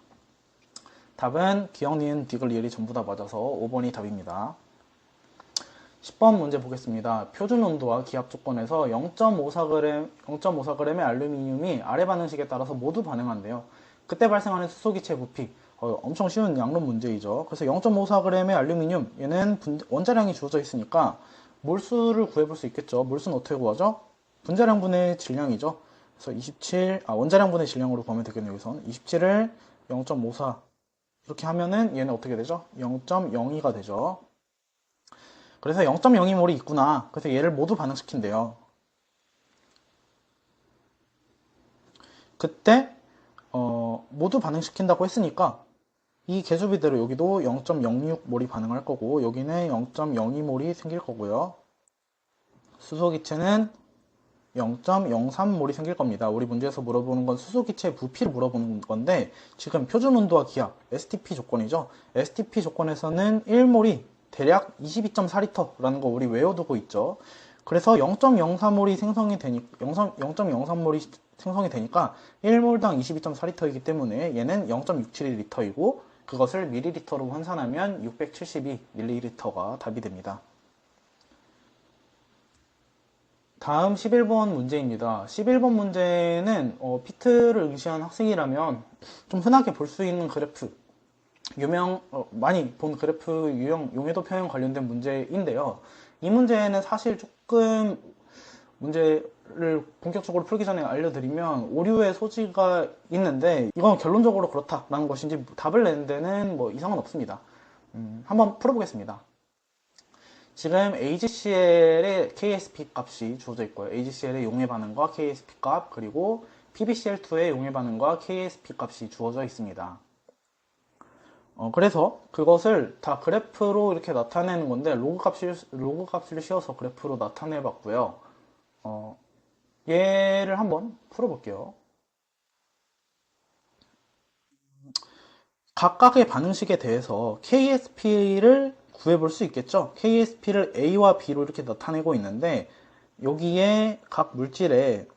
답은 기억, 니은, 디귿, 리을이 전부 다 맞아서 5번이 답입니다. 10번 문제 보겠습니다. 표준 온도와 기압 조건에서 0.54g의 알루미늄이 아래 반응식에 따라서 모두 반응한대요. 그때 발생하는 수소기체 부피, 엄청 쉬운 양론 문제이죠. 그래서 0.54g의 알루미늄, 얘는 원자량이 주어져 있으니까 몰수를 구해볼 수 있겠죠. 몰수는 어떻게 구하죠? 분자량분의 질량이죠. 그래서 27, 원자량분의 질량으로 구하면 되겠네요. 여기선 27을 0.54 이렇게 하면은 얘는 어떻게 되죠? 0.02가 되죠. 그래서 0.02몰이 있구나. 그래서 얘를 모두 반응시킨대요. 그때 모두 반응시킨다고 했으니까 이 계수비대로 여기도 0.06몰이 반응할 거고, 여기는 0.02몰이 생길 거고요. 수소기체는 0.03몰이 생길 겁니다. 우리 문제에서 물어보는 건 수소기체의 부피를 물어보는 건데, 지금 표준 온도와 기압, STP 조건이죠. STP 조건에서는 1몰이 대략 22.4리터라는 거 우리 외워두고 있죠. 그래서 0.03몰이 생성이 되니까 0.03몰이 생성이 되니까 1몰당 22.4리터이기 때문에 얘는 0.671리터이고, 그것을 밀리리터로 환산하면 672ml가 답이 됩니다. 다음 11번 문제입니다. 11번 문제는 피트를 응시한 학생이라면 좀 흔하게 볼 수 있는 그래프, 많이 본 그래프 유형 용해도 평형 관련된 문제인데요. 이 문제는 사실 조금 문제를 본격적으로 풀기 전에 알려드리면 오류의 소지가 있는데, 이건 결론적으로 그렇다라는 것인지 답을 내는 데는 뭐 이상은 없습니다. 한번 풀어보겠습니다. 지금 AgCl의 KSP 값이 주어져 있고요. AgCl의 용해 반응과 KSP 값, 그리고 PbCl2의 용해 반응과 KSP 값이 주어져 있습니다. 그래서 그것을 다 그래프로 이렇게 나타내는 건데, 로그 값을 씌워서 그래프로 나타내 봤고요. 얘를 한번 풀어볼게요. 각각의 반응식에 대해서 KSP를 구해볼 수 있겠죠. KSP를 A와 B로 이렇게 나타내고 있는데, 여기에 각 물질의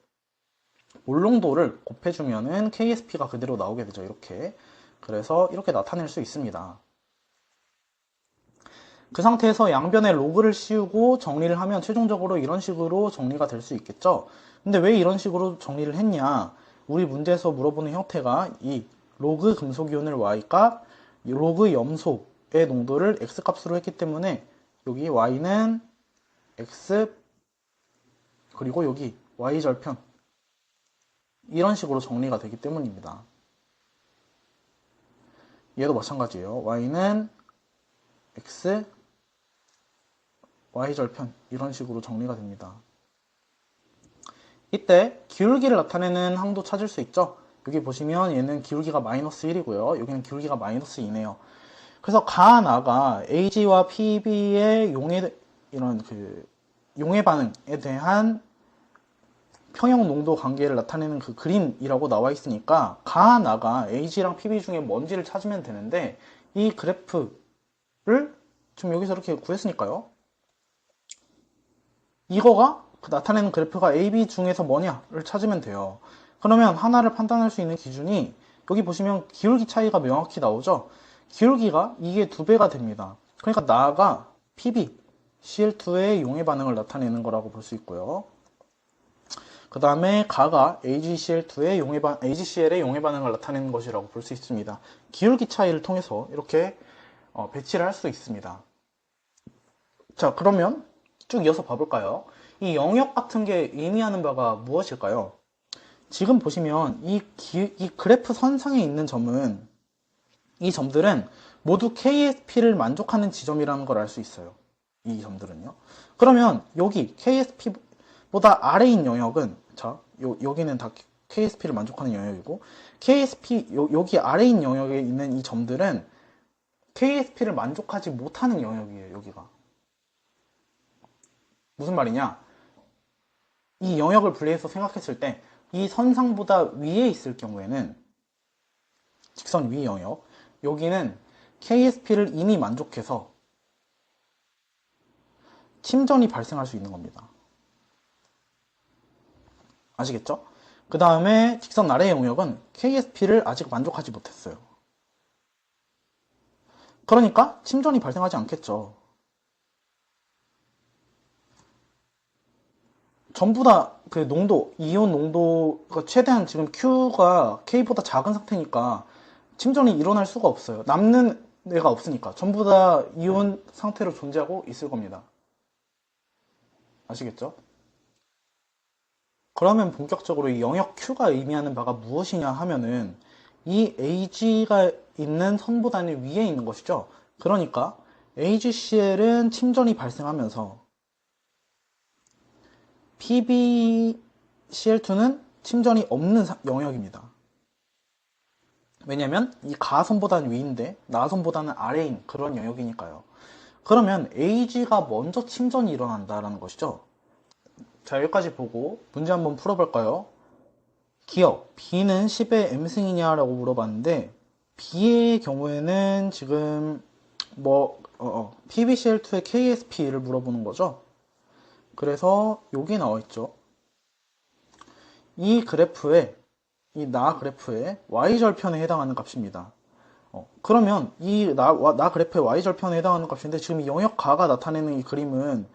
몰농도를 곱해주면은 KSP가 그대로 나오게 되죠. 이렇게. 그래서 이렇게 나타낼 수 있습니다. 그 상태에서 양변에 로그를 씌우고 정리를 하면 최종적으로 이런 식으로 정리가 될 수 있겠죠. 근데 왜 이런 식으로 정리를 했냐? 우리 문제에서 물어보는 형태가 이 로그 금속이온을 Y값, 로그 염소의 농도를 X값으로 했기 때문에 여기 Y는 X, 그리고 여기 Y절편, 이런 식으로 정리가 되기 때문입니다. 얘도 마찬가지예요. Y는 X, Y절편, 이런 식으로 정리가 됩니다. 이때 기울기를 나타내는 항도 찾을 수 있죠. 여기 보시면 얘는 기울기가 마이너스 1이고요. 여기는 기울기가 마이너스 2네요. 그래서 가나가 Ag와 PB의 용해 반응에 대한 평형 농도 관계를 나타내는 그 그림이라고 나와 있으니까 가나가 Ag랑 PB 중에 뭔지를 찾으면 되는데, 이 그래프를 지금 여기서 이렇게 구했으니까요. 이거가 나타내는 그래프가 AB 중에서 뭐냐를 찾으면 돼요. 그러면 하나를 판단할 수 있는 기준이, 여기 보시면 기울기 차이가 명확히 나오죠. 기울기가 이게 2배가 됩니다. 그러니까 나가 PB, Cl2의 용해 반응을 나타내는 거라고 볼 수 있고요. 그 다음에 가가 AgCl2의 AgCl의 용해 반응을 나타내는 것이라고 볼 수 있습니다. 기울기 차이를 통해서 이렇게 배치를 할 수 있습니다. 자, 그러면 쭉 이어서 봐볼까요? 이 영역 같은 게 의미하는 바가 무엇일까요? 지금 보시면 이 그래프 선상에 있는 점은, 이 점들은 모두 KSP를 만족하는 지점이라는 걸 알 수 있어요. 이 점들은요. 그러면 여기 KSP보다 아래인 영역은, 자, 여기는 다 KSP를 만족하는 영역이고, 여기 아래인 영역에 있는 이 점들은 KSP를 만족하지 못하는 영역이에요. 여기가. 무슨 말이냐? 이 영역을 분리해서 생각했을 때 이 선상보다 위에 있을 경우에는 직선 위 영역. 여기는 KSP를 이미 만족해서 침전이 발생할 수 있는 겁니다. 아시겠죠? 그 다음에 직선 아래 영역은 KSP를 아직 만족하지 못했어요. 그러니까 침전이 발생하지 않겠죠. 전부 다 그 농도, 이온 농도가 최대한 지금 Q가 K보다 작은 상태니까 침전이 일어날 수가 없어요. 남는 애가 없으니까. 전부 다 이온 상태로 존재하고 있을 겁니다. 아시겠죠? 그러면 본격적으로 이 영역 Q가 의미하는 바가 무엇이냐 하면은 이 AG가 있는 선보다는 위에 있는 것이죠. 그러니까 AgCl은 침전이 발생하면서 PbCl2는 침전이 없는 영역입니다. 왜냐면 이 가선보다는 위인데 나선보다는 아래인 그런 영역이니까요. 그러면 AG가 먼저 침전이 일어난다라는 것이죠. 자, 여기까지 보고 문제 한번 풀어볼까요? 기억, B는 10의 M승이냐 라고 물어봤는데 B의 경우에는 지금 PbCl2의 KSP를 물어보는 거죠. 그래서 여기 나와 있죠. 이 그래프에 이 나 그래프의 y절편에 해당하는 값입니다. 그러면 이 나 그래프의 y절편에 해당하는 값인데 지금 이 영역가가 나타내는 이 그림은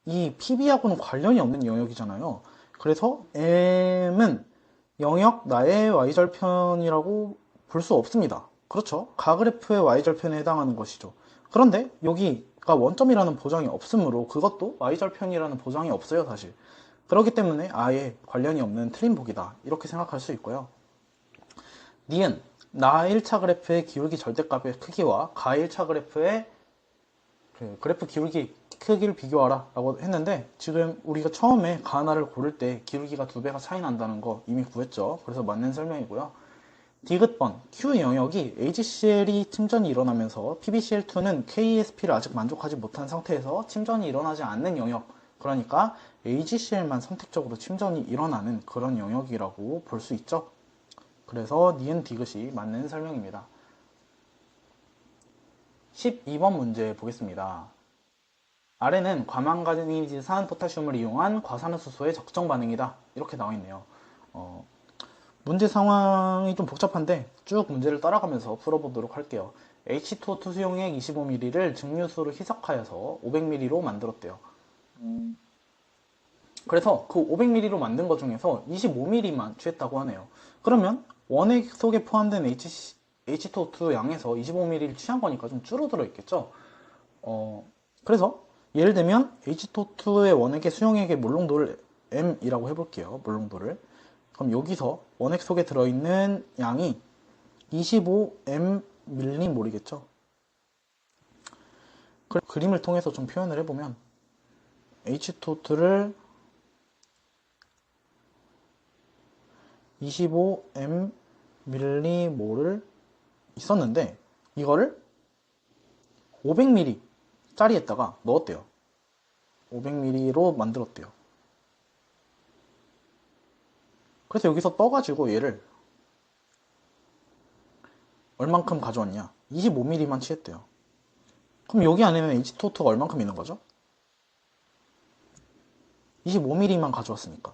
이 PB하고는 관련이 없는 영역이잖아요. 그래서 M은 영역 나의 y절편이라고 볼 수 없습니다. 그렇죠? 가그래프의 y절편에 해당하는 것이죠. 그런데 여기가 원점이라는 보장이 없으므로 그것도 y절편이라는 보장이 없어요, 사실. 그렇기 때문에 아예 관련이 없는 틀린 보기다. 이렇게 생각할 수 있고요. 니은 나 1차 그래프의 기울기 절대값의 크기와 가 1차 그래프의 그래프 기울기 크기를 비교하라 라고 했는데 지금 우리가 처음에 가나를 고를 때 기울기가 2배가 차이 난다는 거 이미 구했죠. 그래서 맞는 설명이고요. 디귿번 Q 영역이 AgCl이 침전이 일어나면서 PbCl2는 KSP를 아직 만족하지 못한 상태에서 침전이 일어나지 않는 영역, 그러니까 AgCl만 선택적으로 침전이 일어나는 그런 영역이라고 볼 수 있죠. 그래서 니은 디귿이 맞는 설명입니다. 12번 문제 보겠습니다. 아래는 과망가니지산 포타슘을 이용한 과산화수소의 적정 반응이다. 이렇게 나와 있네요. 문제 상황이 좀 복잡한데 쭉 문제를 따라가면서 풀어보도록 할게요. H2O2 수용액 25ml를 증류수로 희석하여서 500ml로 만들었대요. 그래서 그 500ml로 만든 것 중에서 25ml만 취했다고 하네요. 그러면 원액 속에 포함된 H2O2 양에서 25ml를 취한 거니까 좀 줄어들어 있겠죠. 그래서 예를 들면 H2O2의 원액의 수용액의 몰농도를 M이라고 해볼게요. 몰농도를. 그럼 여기서 원액 속에 들어있는 양이 25mm몰이겠죠. 그림을 통해서 좀 표현을 해보면 H2O2를 25mm몰을 있었는데 이거를 500ml 짜리에다가 넣었대요. 500ml로 만들었대요. 그래서 여기서 떠가지고 얘를 얼만큼 가져왔냐? 25ml만 취했대요. 그럼 여기 안에는 H2O2가 얼만큼 있는 거죠? 25ml만 가져왔으니까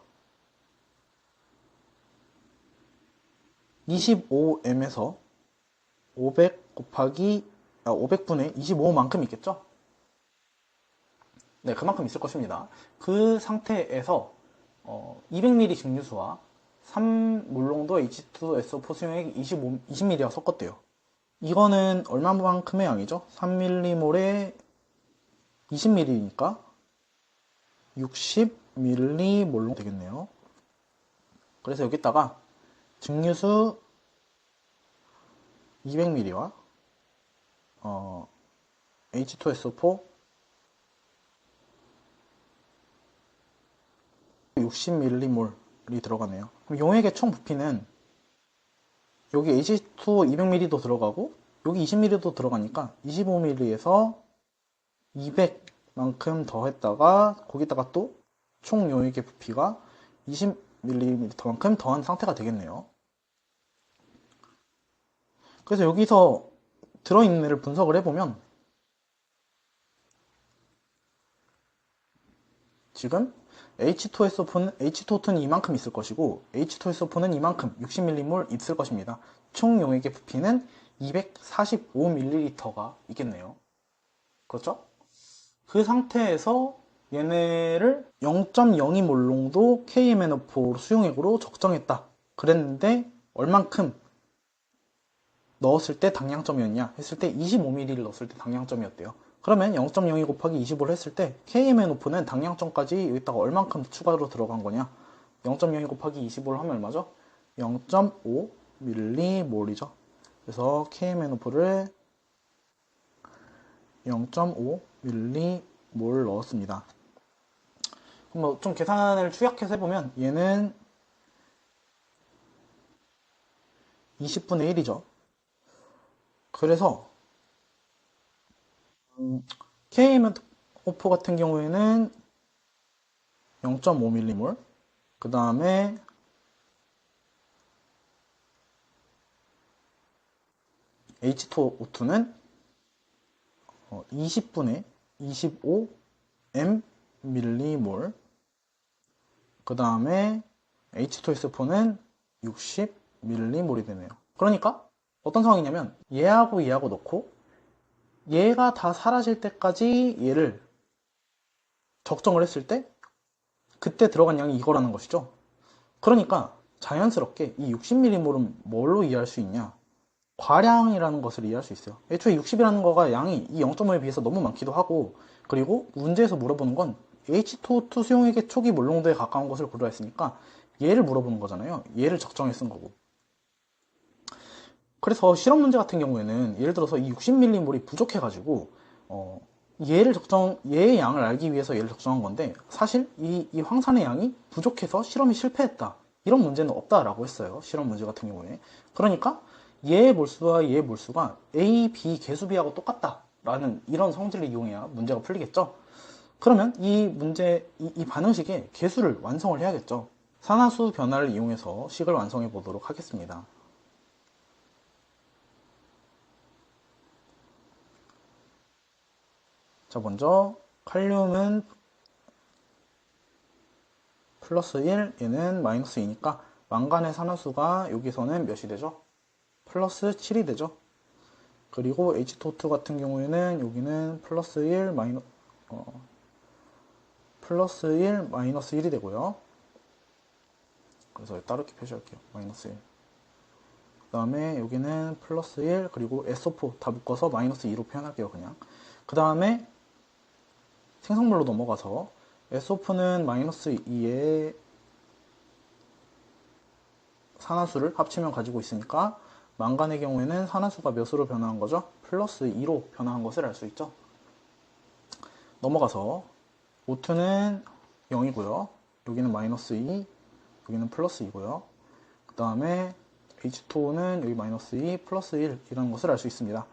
25m에서 500 곱하기 500분의 25만큼 있겠죠? 네, 그만큼 있을 것입니다. 그 상태에서 200ml 증류수와 3몰농도 H2SO4 수용액 20ml와 섞었대요. 이거는 얼마만큼의 양이죠? 3mm몰에 20ml니까 60ml몰 되겠네요. 그래서 여기다가 증류수 200ml와 H2SO4 60ml몰이 들어가네요. 그럼 용액의 총 부피는 여기 H2 200ml도 들어가고 여기 20ml도 들어가니까 25ml에서 200만큼 더했다가 거기다가 또 총 용액의 부피가 20ml만큼 더한 상태가 되겠네요. 그래서 여기서 들어있는 애를 분석을 해보면 지금 H2SO4는 이만큼 있을 것이고 H2SO4는 이만큼 60mm몰 있을 것입니다. 총 용액의 부피는 245ml가 있겠네요. 그렇죠? 그 상태에서 얘네를 0.02몰 농도 KMnO4 수용액으로 적정했다. 그랬는데 얼만큼 넣었을 때 당량점이었냐 했을 때 25ml를 넣었을 때 당량점이었대요. 그러면 0.02 곱하기 25를 했을 때 KMnO4는 당량점까지 여기다가 얼만큼 추가로 들어간 거냐? 0.02 곱하기 25를 하면 얼마죠? 0.5mm몰이죠. 그래서 KMnO4를 0.5mm몰 넣었습니다. 그럼 뭐 좀 계산을 추약해서 해보면 얘는 20분의 1이죠. 그래서 KMnO4 같은 경우에는 0.5mm몰, 그 다음에 H2O2는 20분의 25mm몰, 그 다음에 H2SO4는 60mm몰이 되네요. 그러니까 어떤 상황이냐면 얘하고 얘하고 넣고 얘가 다 사라질 때까지 얘를 적정을 했을 때 그때 들어간 양이 이거라는 것이죠. 그러니까 자연스럽게 이 60mm몰은 뭘로 이해할 수 있냐? 과량이라는 것을 이해할 수 있어요. 애초에 60이라는 거가 양이 이 0.5에 비해서 너무 많기도 하고, 그리고 문제에서 물어보는 건 H2O2 수용액의 초기 몰농도에 가까운 것을 고려했으니까 얘를 물어보는 거잖아요. 얘를 적정해 쓴 거고. 그래서 실험 문제 같은 경우에는 예를 들어서 이 60mm몰이 부족해가지고 얘의 양을 알기 위해서 얘를 적정한 건데, 사실 이 황산의 양이 부족해서 실험이 실패했다, 이런 문제는 없다라고 했어요. 실험 문제 같은 경우에. 그러니까 얘의 몰수와 얘의 몰수가 A, B 개수비하고 똑같다라는 이런 성질을 이용해야 문제가 풀리겠죠. 그러면 이 반응식의 개수를 완성을 해야겠죠. 산화수 변화를 이용해서 식을 완성해 보도록 하겠습니다. 자, 먼저 칼륨은 플러스 1, 얘는 마이너스 2니까 망간의 산화수가 여기서는 몇이 되죠? 플러스 7이 되죠. 그리고 H2O2 같은 경우에는 여기는 플러스 1, 마이너스 1이 되고요. 그래서 따로 이렇게 표시할게요. 마이너스 1. 그 다음에 여기는 플러스 1, 그리고 SO4 다 묶어서 마이너스 2로 표현할게요, 그냥. 그 다음에 생성물로 넘어가서 SO4는 마이너스 2에 산화수를 합치면 가지고 있으니까 망간의 경우에는 산화수가 몇으로 변화한 거죠? 플러스 2로 변화한 것을 알 수 있죠. 넘어가서 O2는 0이고요. 여기는 마이너스 2, 여기는 플러스 2고요. 그 다음에 H2O는 여기 마이너스 2, 플러스 1 이라는 것을 알 수 있습니다.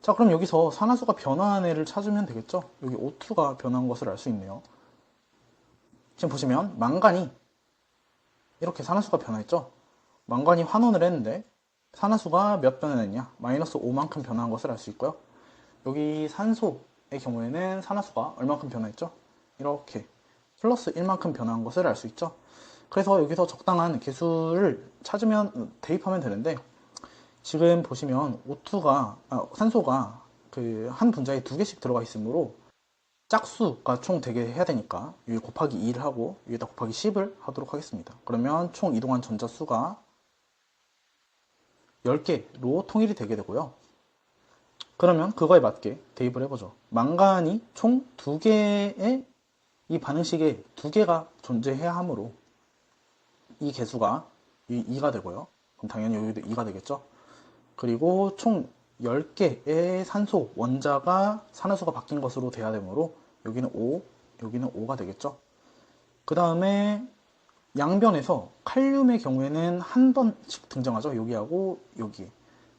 자, 그럼 여기서 산화수가 변화한 애를 찾으면 되겠죠? 여기 O2가 변한 것을 알 수 있네요. 지금 보시면 망간이 이렇게 산화수가 변화했죠? 망간이 환원을 했는데 산화수가 몇 변화했냐? 마이너스 5만큼 변화한 것을 알 수 있고요. 여기 산소의 경우에는 산화수가 얼만큼 변화했죠? 이렇게 플러스 1만큼 변화한 것을 알 수 있죠. 그래서 여기서 적당한 개수를 찾으면 대입하면 되는데, 지금 보시면 산소가 그 한 분자에 2개씩 들어가 있으므로 짝수가 총 되게 해야 되니까 여기 곱하기 2를 하고 여기다 곱하기 10을 하도록 하겠습니다. 그러면 총 이동한 전자 수가 10개로 통일이 되게 되고요. 그러면 그거에 맞게 대입을 해보죠. 망간이 총 2개의 이 반응식에 2개가 존재해야 하므로 이 개수가 2가 되고요. 그럼 당연히 여기도 2가 되겠죠. 그리고 총 10개의 산소 원자가 산화수가 바뀐 것으로 돼야 되므로 여기는 5, 여기는 5가 되겠죠. 그 다음에 양변에서 칼륨의 경우에는 한 번씩 등장하죠. 여기하고 여기.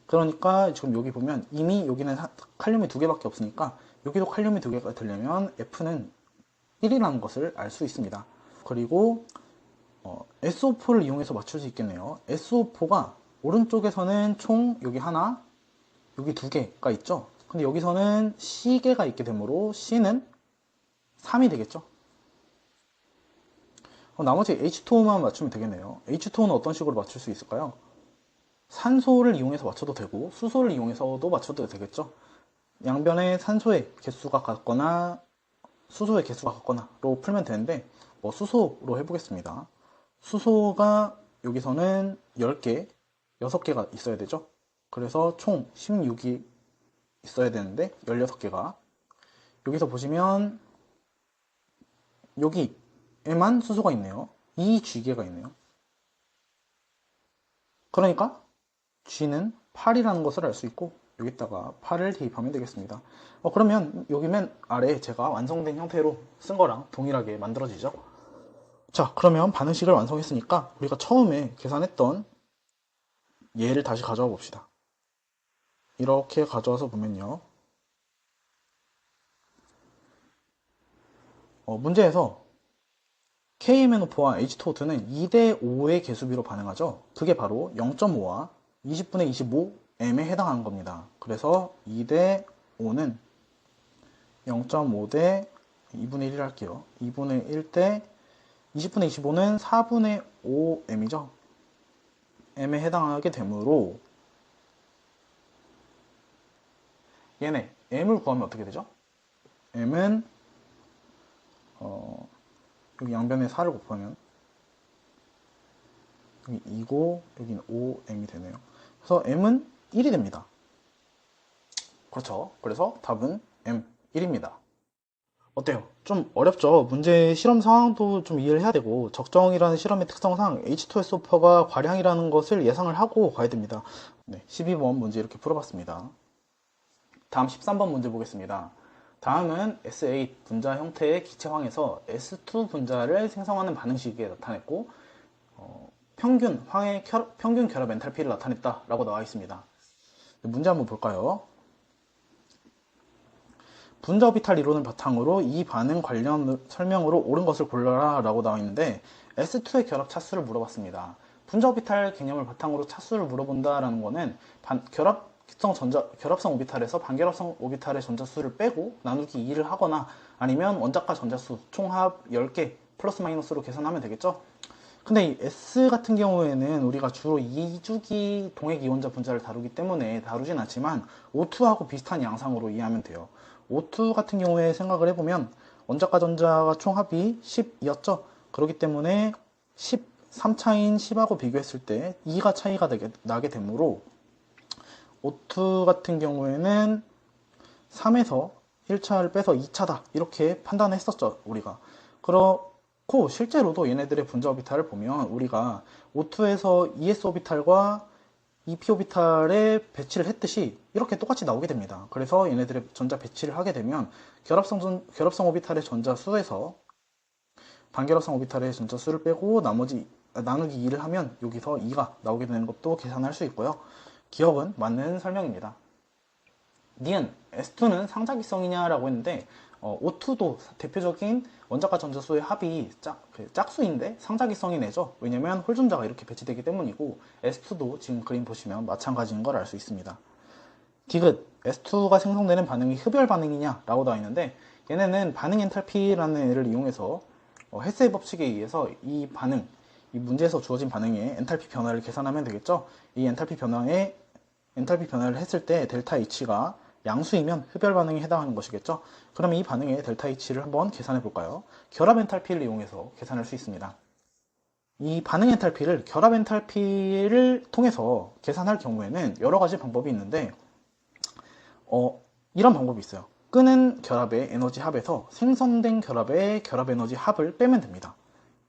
그러니까 지금 여기 보면 이미 여기는 칼륨이 2개밖에 없으니까 여기도 칼륨이 2개가 되려면 F는 1이라는 것을 알 수 있습니다. 그리고 SO4를 이용해서 맞출 수 있겠네요. SO4가 오른쪽에서는 총 여기 하나, 여기 두 개가 있죠. 근데 여기서는 C개가 있게 되므로 C는 3이 되겠죠. 나머지 H2O만 맞추면 되겠네요. H2O는 어떤 식으로 맞출 수 있을까요? 산소를 이용해서 맞춰도 되고 수소를 이용해서도 맞춰도 되겠죠. 양변에 산소의 개수가 같거나 수소의 개수가 같거나로 풀면 되는데 뭐 수소로 해보겠습니다. 수소가 여기서는 10개, 6개가 있어야 되죠. 그래서 총 16이 있어야 되는데 16개가 여기서 보시면 여기에만 수소가 있네요. 이 G개가 있네요. 그러니까 G는 8이라는 것을 알 수 있고 여기다가 8을 대입하면 되겠습니다. 그러면 여기 맨 아래에 제가 완성된 형태로 쓴 거랑 동일하게 만들어지죠. 자, 그러면 반응식을 완성했으니까 우리가 처음에 계산했던 얘를 다시 가져와 봅시다. 이렇게 가져와서 보면요. 문제에서 KMNO4와 H2O2는 2대5의 개수비로 반응하죠. 그게 바로 0.5와 20분의 25m에 해당하는 겁니다. 그래서 2대5는 0.5대 2분의 1을 할게요. 2분의 1대 20분의 25는 4분의 5m이죠. m에 해당하게 되므로 얘네 m을 구하면 어떻게 되죠? m은 여기 양변에 4를 곱하면 여기 2고 여기는 5m이 되네요. 그래서 m은 1이 됩니다. 그렇죠. 그래서 답은 M1입니다. 어때요? 좀 어렵죠? 문제 실험 상황도 좀 이해를 해야 되고 적정이라는 실험의 특성상 H2SO4가 과량이라는 것을 예상을 하고 가야 됩니다. 네, 12번 문제 이렇게 풀어봤습니다. 다음 13번 문제 보겠습니다. 다음은 S8 분자 형태의 기체황에서 S2 분자를 생성하는 반응식에 나타냈고 평균 결합 엔탈피를 나타냈다 라고 나와 있습니다. 문제 한번 볼까요? 분자 오비탈 이론을 바탕으로 이 반응 관련 설명으로 옳은 것을 골라라 라고 나와 있는데 S2의 결합 차수를 물어봤습니다. 분자 오비탈 개념을 바탕으로 차수를 물어본다 라는 거는 결합성 오비탈에서 반결합성 오비탈의 전자수를 빼고 나누기 2를 하거나 아니면 원자과 전자수 총합 10개 플러스 마이너스로 계산하면 되겠죠. 근데 이 S 같은 경우에는 우리가 주로 2주기 동액 이온자 분자를 다루기 때문에 다루진 않지만 O2하고 비슷한 양상으로 이해하면 돼요. O2 같은 경우에 생각을 해보면 원자과 전자가 총합이 10이었죠. 그렇기 때문에 3차인 10하고 비교했을 때 2가 차이가 나게 되므로 O2 같은 경우에는 3에서 1차를 빼서 2차다 이렇게 판단했었죠 우리가. 그렇고 실제로도 얘네들의 분자 오비탈을 보면 우리가 O2에서 ES 오비탈과 EP 오비탈에 배치를 했듯이 이렇게 똑같이 나오게 됩니다. 그래서 얘네들의 전자 배치를 하게 되면 결합성 오비탈의 전자수에서 반결합성 오비탈의 전자수를 빼고 나머지 나누기 2를 하면 여기서 2가 나오게 되는 것도 계산할 수 있고요. 기억은 맞는 설명입니다. 니은 S2는 상자기성이냐라고 했는데 O2도 대표적인 원자과 전자수의 합이 짝수인데 상자기성이 내죠. 왜냐면 홀전자가 이렇게 배치되기 때문이고 S2도 지금 그림 보시면 마찬가지인 걸 알 수 있습니다. 디귿 S2가 생성되는 반응이 흡열 반응이냐 라고 나와 있는데 얘네는 반응 엔탈피라는 애를 이용해서 헬스의 법칙에 의해서 이 문제에서 주어진 반응의 엔탈피 변화를 계산하면 되겠죠. 이 엔탈피 변화를 했을 때 델타 H가 양수이면 흡열 반응에 해당하는 것이겠죠. 그러면 이 반응의 델타 H를 한번 계산해 볼까요? 결합 엔탈피를 이용해서 계산할 수 있습니다. 이 반응 엔탈피를 결합 엔탈피를 통해서 계산할 경우에는 여러 가지 방법이 있는데 이런 방법이 있어요. 끄는 결합의 에너지 합에서 생성된 결합의 결합 에너지 합을 빼면 됩니다.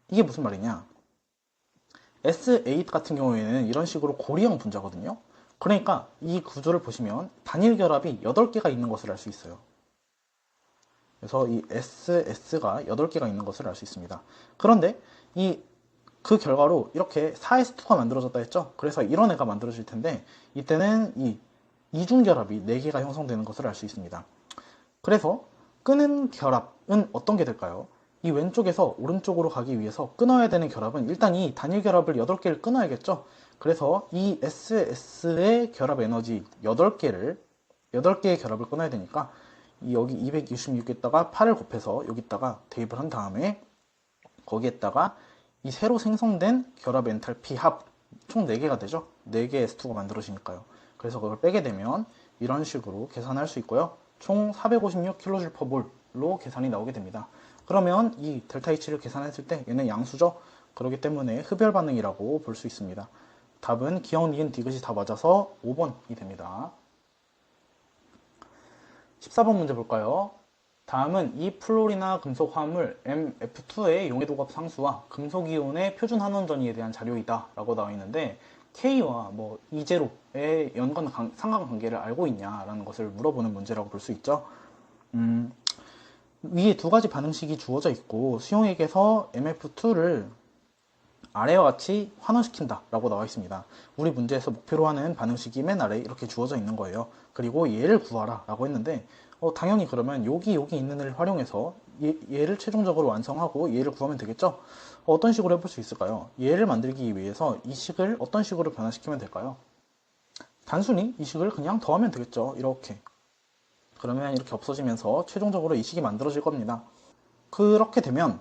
이게 무슨 말이냐? S8 같은 경우에는 이런 식으로 고리형 분자거든요. 그러니까 이 구조를 보시면 단일 결합이 8개가 있는 것을 알 수 있어요. 그래서 이 SS가 8개가 있는 것을 알 수 있습니다. 그런데 그 결과로 이렇게 4S2가 만들어졌다 했죠. 그래서 이런 애가 만들어질 텐데 이때는 이 이중결합이 4개가 형성되는 것을 알 수 있습니다. 그래서 끄는 결합은 어떤 게 될까요? 이 왼쪽에서 오른쪽으로 가기 위해서 끊어야 되는 결합은 일단 이 단일 결합을 8개를 끊어야겠죠. 그래서 이 SS의 결합 에너지 8개의 결합을 끊어야 되니까 여기 266에다가 8을 곱해서 여기다가 대입을 한 다음에 거기에다가 이 새로 생성된 결합 엔탈피 합 총 4개가 되죠. 4개의 S2가 만들어지니까요. 그래서 그걸 빼게 되면 이런 식으로 계산할 수 있고요. 총 456kJ/몰로 계산이 나오게 됩니다. 그러면 이 델타 H를 계산했을 때 얘는 양수죠. 그렇기 때문에 흡열 반응이라고 볼 수 있습니다. 답은 기억, 니은, 디귿이 다 맞아서 5번이 됩니다. 14번 문제 볼까요? 다음은 이 플로리나 금속 화합물 MF2의 용해도갑 상수와 금속이온의 표준 환원전이에 대한 자료이다 라고 나와 있는데 K와 E0의 상관관계를 알고 있냐라는 것을 물어보는 문제라고 볼 수 있죠. 위에 2가지 반응식이 주어져 있고 수용액에서 MF2를 아래와 같이 환원시킨다 라고 나와 있습니다. 우리 문제에서 목표로 하는 반응식이 맨 아래에 이렇게 주어져 있는 거예요. 그리고 얘를 구하라 라고 했는데 당연히 그러면 여기 있는 애를 활용해서 얘를 최종적으로 완성하고 얘를 구하면 되겠죠. 어떤 식으로 해볼 수 있을까요? 얘를 만들기 위해서 이 식을 어떤 식으로 변화시키면 될까요? 단순히 이 식을 그냥 더하면 되겠죠. 이렇게. 그러면 이렇게 없어지면서 최종적으로 이 식이 만들어질 겁니다. 그렇게 되면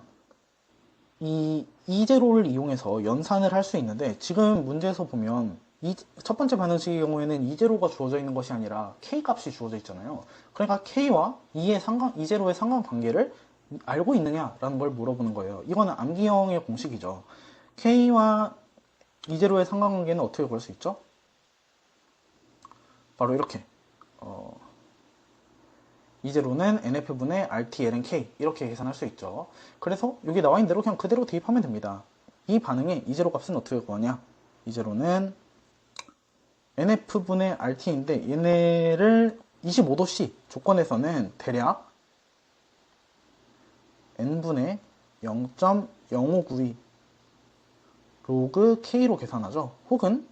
이 E0를 이용해서 연산을 할 수 있는데 지금 문제에서 보면 첫 번째 반응식의 경우에는 E0가 주어져 있는 것이 아니라 K 값이 주어져 있잖아요. 그러니까 K와 E0의 상관관계를 알고 있느냐라는 걸 물어보는 거예요. 이거는 암기형의 공식이죠. K와 E0의 상관관계는 어떻게 구할 수 있죠? 바로 이렇게 E0는 NF분의 RT, LN, K 이렇게 계산할 수 있죠. 그래서 여기 나와 있는 대로 그냥 그대로 대입하면 됩니다. 이 반응의 E0 값은 어떻게 구하냐? E0는 NF분의 RT인데 얘네를 25도C 조건에서는 대략 N분의 0.0592 로그 K로 계산하죠. 혹은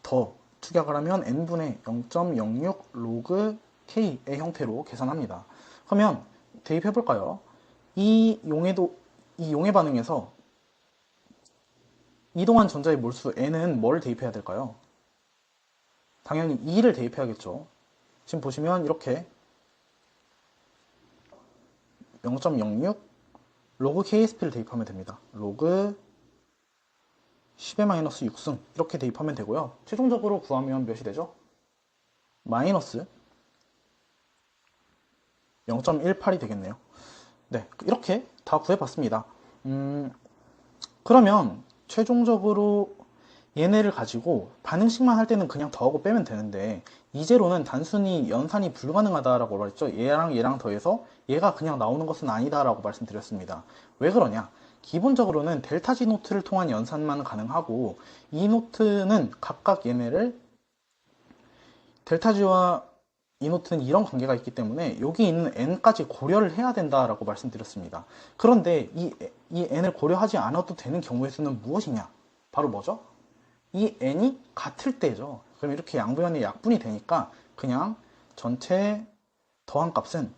더 축약을 하면 N분의 0.06 로그 K의 형태로 계산합니다. 그러면 대입해볼까요? 이 용해 반응에서 이동한 전자의 몰수 N은 뭘 대입해야 될까요? 당연히 2를 대입해야겠죠. 지금 보시면 이렇게 0.06 로그 KSP를 대입하면 됩니다. 로그 10의 마이너스 6승 이렇게 대입하면 되고요. 최종적으로 구하면 몇이 되죠? 마이너스 0.18이 되겠네요. 네, 이렇게 다 구해봤습니다. 그러면 최종적으로 얘네를 가지고 반응식만 할 때는 그냥 더하고 빼면 되는데 이제로는 단순히 연산이 불가능하다라고 말했죠. 얘랑 더해서 얘가 그냥 나오는 것은 아니다라고 말씀드렸습니다. 왜 그러냐? 기본적으로는 델타 G 노트를 통한 연산만 가능하고 이 노트는 각각 얘네를 델타 G와 이 노트는 이런 관계가 있기 때문에 여기 있는 n까지 고려를 해야 된다라고 말씀드렸습니다. 그런데 이 n을 고려하지 않아도 되는 경우의 수는 무엇이냐? 바로 뭐죠? 이 n이 같을 때죠. 그럼 이렇게 양분의 약분이 되니까 그냥 전체 더한 값은